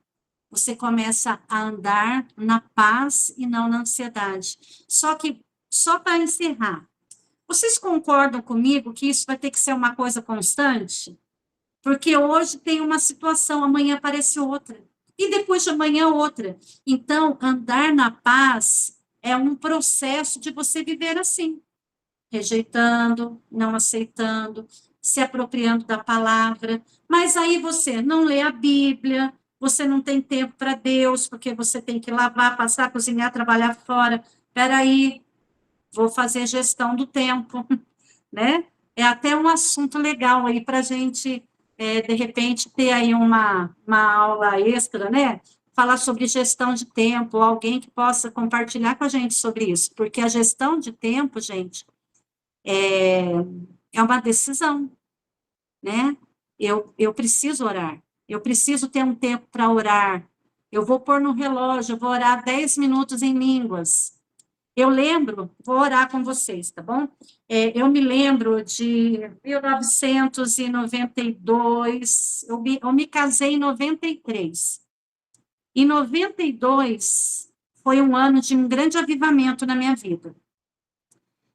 você começa a andar na paz e não na ansiedade. Só que, só para encerrar, vocês concordam comigo que isso vai ter que ser uma coisa constante? Porque hoje tem uma situação, amanhã aparece outra. E depois de amanhã outra. Então, andar na paz é um processo de você viver assim, rejeitando, não aceitando, se apropriando da palavra. Mas aí você não lê a Bíblia, você não tem tempo para Deus, porque você tem que lavar, passar, cozinhar, trabalhar fora. Espera aí, vou fazer gestão do tempo, né? É até um assunto legal aí para a gente, de repente, ter aí uma aula extra, né? Falar sobre gestão de tempo, alguém que possa compartilhar com a gente sobre isso, porque a gestão de tempo, gente, é uma decisão, né? Eu preciso orar, eu preciso ter um tempo para orar, eu vou pôr no relógio, eu vou orar 10 minutos em línguas. Eu lembro, vou orar com vocês, tá bom? Eu me lembro de 1992, eu me casei em 93. Em 92, foi um ano de um grande avivamento na minha vida.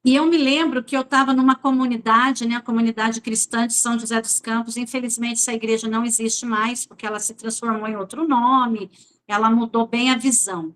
E eu me lembro que eu estava numa comunidade, né, a comunidade cristã de São José dos Campos. Infelizmente, essa igreja não existe mais, porque ela se transformou em outro nome, ela mudou bem a visão.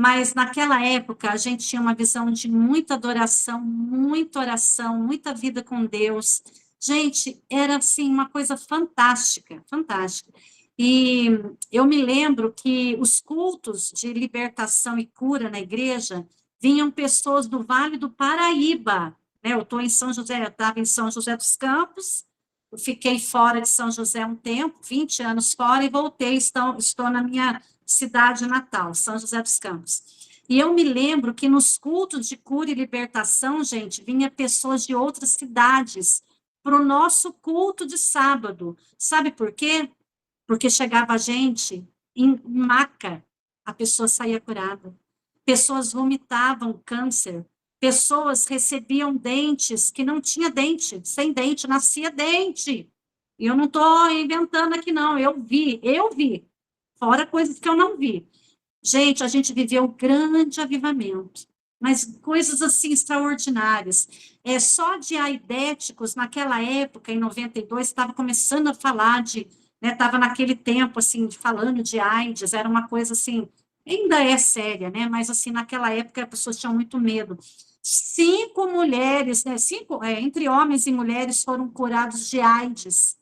Mas naquela época, a gente tinha uma visão de muita adoração, muita oração, muita vida com Deus. Gente, era assim uma coisa fantástica, fantástica. E eu me lembro que os cultos de libertação e cura na igreja vinham pessoas do Vale do Paraíba, né? Eu estou em São José, eu estava em São José dos Campos, eu fiquei fora de São José um tempo, 20 anos fora, e voltei, estou na minha cidade natal, São José dos Campos. E eu me lembro que nos cultos de cura e libertação, gente, vinha pessoas de outras cidades para o nosso culto de sábado. Sabe por quê? Porque chegava gente em maca, a pessoa saía curada. Pessoas vomitavam câncer, pessoas recebiam dentes que não tinha dente, sem dente, nascia dente. E eu não estou inventando aqui, não, eu vi, fora coisas que eu não vi. Gente, a gente viveu um grande avivamento, mas coisas assim extraordinárias. Só de aidéticos, naquela época, em 92, estava começando a falar de, né, estava naquele tempo, assim, falando de AIDS, era uma coisa assim, ainda é séria, né, mas assim, naquela época as pessoas tinham muito medo. 5 mulheres, né, entre homens e mulheres foram curados de AIDS,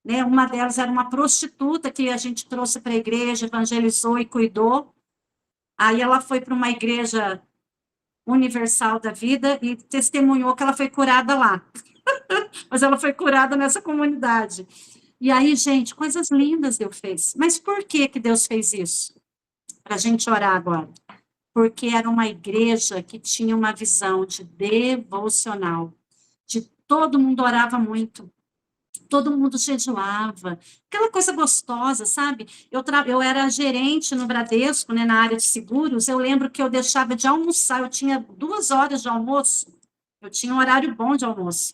né? Uma delas era uma prostituta que a gente trouxe para a igreja, evangelizou e cuidou. Aí ela foi para uma igreja universal da vida e testemunhou que ela foi curada lá. Mas ela foi curada nessa comunidade. E aí, gente, coisas lindas Deus fez. Mas por que que Deus fez isso? Para a gente orar agora. Porque era uma igreja que tinha uma visão de devocional. De todo mundo orava muito. Todo mundo jejuava. Aquela coisa gostosa, sabe? Eu era gerente no Bradesco, né, na área de seguros. Eu lembro que eu deixava de almoçar. Eu tinha 2 horas de almoço. Eu tinha um horário bom de almoço.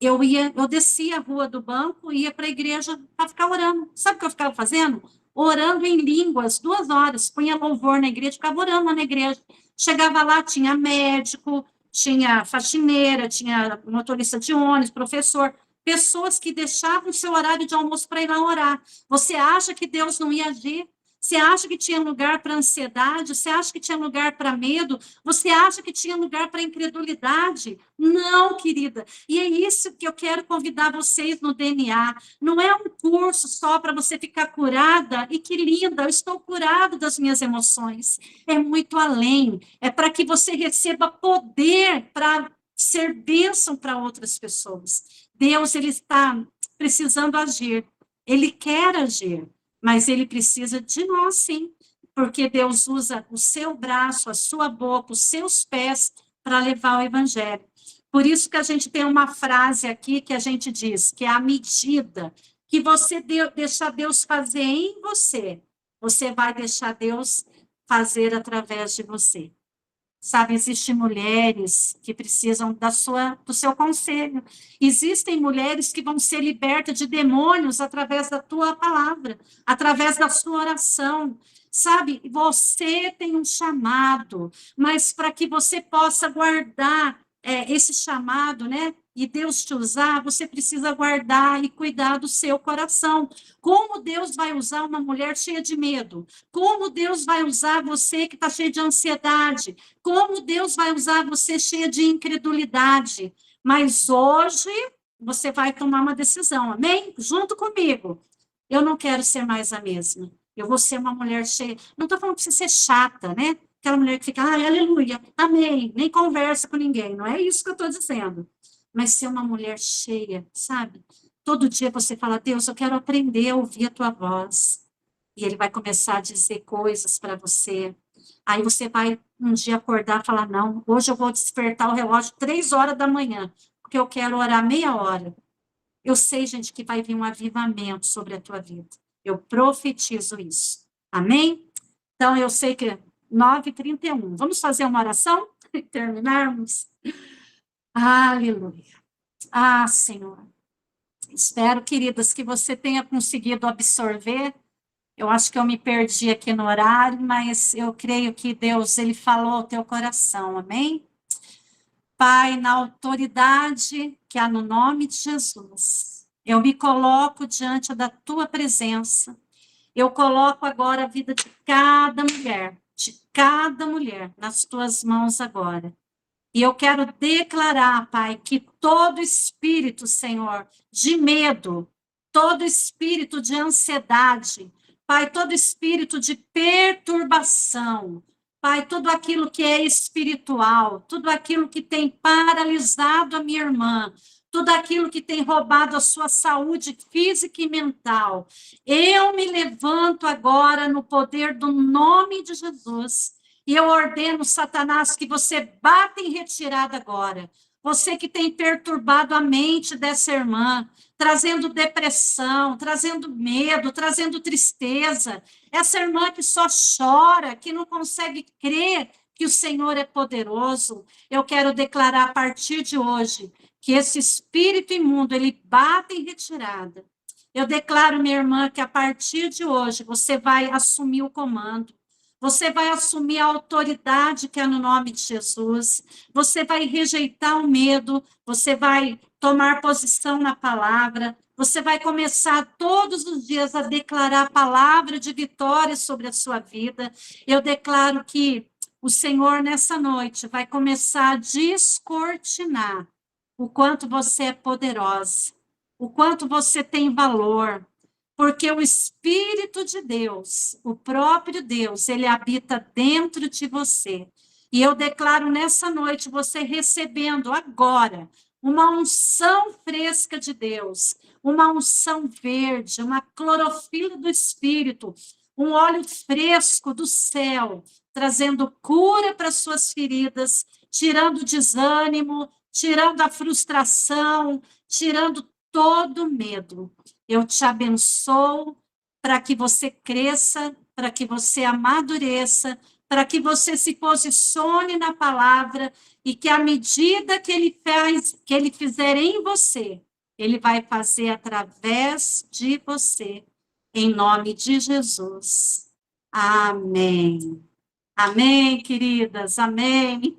Eu descia a rua do banco e ia para a igreja para ficar orando. Sabe o que eu ficava fazendo? Orando em línguas, 2 horas. Punha louvor na igreja, ficava orando lá na igreja. Chegava lá, tinha médico, tinha faxineira, tinha motorista de ônibus, professor. Pessoas que deixavam o seu horário de almoço para ir lá orar. Você acha que Deus não ia agir? Você acha que tinha lugar para ansiedade? Você acha que tinha lugar para medo? Você acha que tinha lugar para incredulidade? Não, querida. E é isso que eu quero convidar vocês no DNA. Não é um curso só para você ficar curada, e que linda, eu estou curada das minhas emoções. É muito além. É para que você receba poder para ser bênção para outras pessoas. Deus, ele está precisando agir. Ele quer agir, mas ele precisa de nós, sim. Porque Deus usa o seu braço, a sua boca, os seus pés para levar o evangelho. Por isso que a gente tem uma frase aqui que a gente diz, que é a medida que você deixar Deus fazer em você, você vai deixar Deus fazer através de você. Sabe, existem mulheres que precisam do seu conselho. Existem mulheres que vão ser libertas de demônios através da tua palavra, através da sua oração. Sabe, você tem um chamado, mas para que você possa guardar esse chamado, né? E Deus te usar, você precisa guardar e cuidar do seu coração. Como Deus vai usar uma mulher cheia de medo? Como Deus vai usar você que está cheio de ansiedade? Como Deus vai usar você cheia de incredulidade? Mas hoje você vai tomar uma decisão, amém? Junto comigo. Eu não quero ser mais a mesma. Eu vou ser uma mulher cheia. Não estou falando para você ser chata, né? Aquela mulher que fica, ai, aleluia, amém, nem conversa com ninguém. Não é isso que eu estou dizendo. Mas ser uma mulher cheia, sabe? Todo dia você fala, Deus, eu quero aprender a ouvir a tua voz. E ele vai começar a dizer coisas para você. Aí você vai um dia acordar e falar, não, hoje eu vou despertar o relógio 3 horas da manhã, porque eu quero orar meia hora. Eu sei, gente, que vai vir um avivamento sobre a tua vida. Eu profetizo isso. Amém? Então, eu sei que 9h31. Vamos fazer uma oração e terminarmos? Aleluia. Ah, Senhor. Espero, queridas, que você tenha conseguido absorver. Eu acho que eu me perdi aqui no horário, mas eu creio que Deus, ele falou ao teu coração, amém? Pai, na autoridade que há no nome de Jesus, eu me coloco diante da tua presença. Eu coloco agora a vida de cada mulher, nas tuas mãos agora. E eu quero declarar, Pai, que todo espírito, Senhor, de medo, todo espírito de ansiedade, Pai, todo espírito de perturbação, Pai, tudo aquilo que é espiritual, tudo aquilo que tem paralisado a minha irmã, tudo aquilo que tem roubado a sua saúde física e mental, eu me levanto agora no poder do nome de Jesus. E eu ordeno, Satanás, que você bata em retirada agora. Você que tem perturbado a mente dessa irmã, trazendo depressão, trazendo medo, trazendo tristeza. Essa irmã que só chora, que não consegue crer que o Senhor é poderoso. Eu quero declarar a partir de hoje que esse espírito imundo, ele bata em retirada. Eu declaro, minha irmã, que a partir de hoje você vai assumir o comando. Você vai assumir a autoridade que é no nome de Jesus. Você vai rejeitar o medo. Você vai tomar posição na palavra. Você vai começar todos os dias a declarar a palavra de vitória sobre a sua vida. Eu declaro que o Senhor, nessa noite, vai começar a descortinar o quanto você é poderosa. o quanto você tem valor, porque o Espírito de Deus, o próprio Deus, ele habita dentro de você. E eu declaro nessa noite, você recebendo agora uma unção fresca de Deus, uma unção verde, uma clorofila do Espírito, um óleo fresco do céu, trazendo cura para suas feridas, tirando o desânimo, tirando a frustração, tirando todo o medo. Eu te abençoo para que você cresça, para que você amadureça, para que você se posicione na palavra e que à medida que ele faz, que ele fizer em você, ele vai fazer através de você, em nome de Jesus. Amém. Amém, queridas, amém.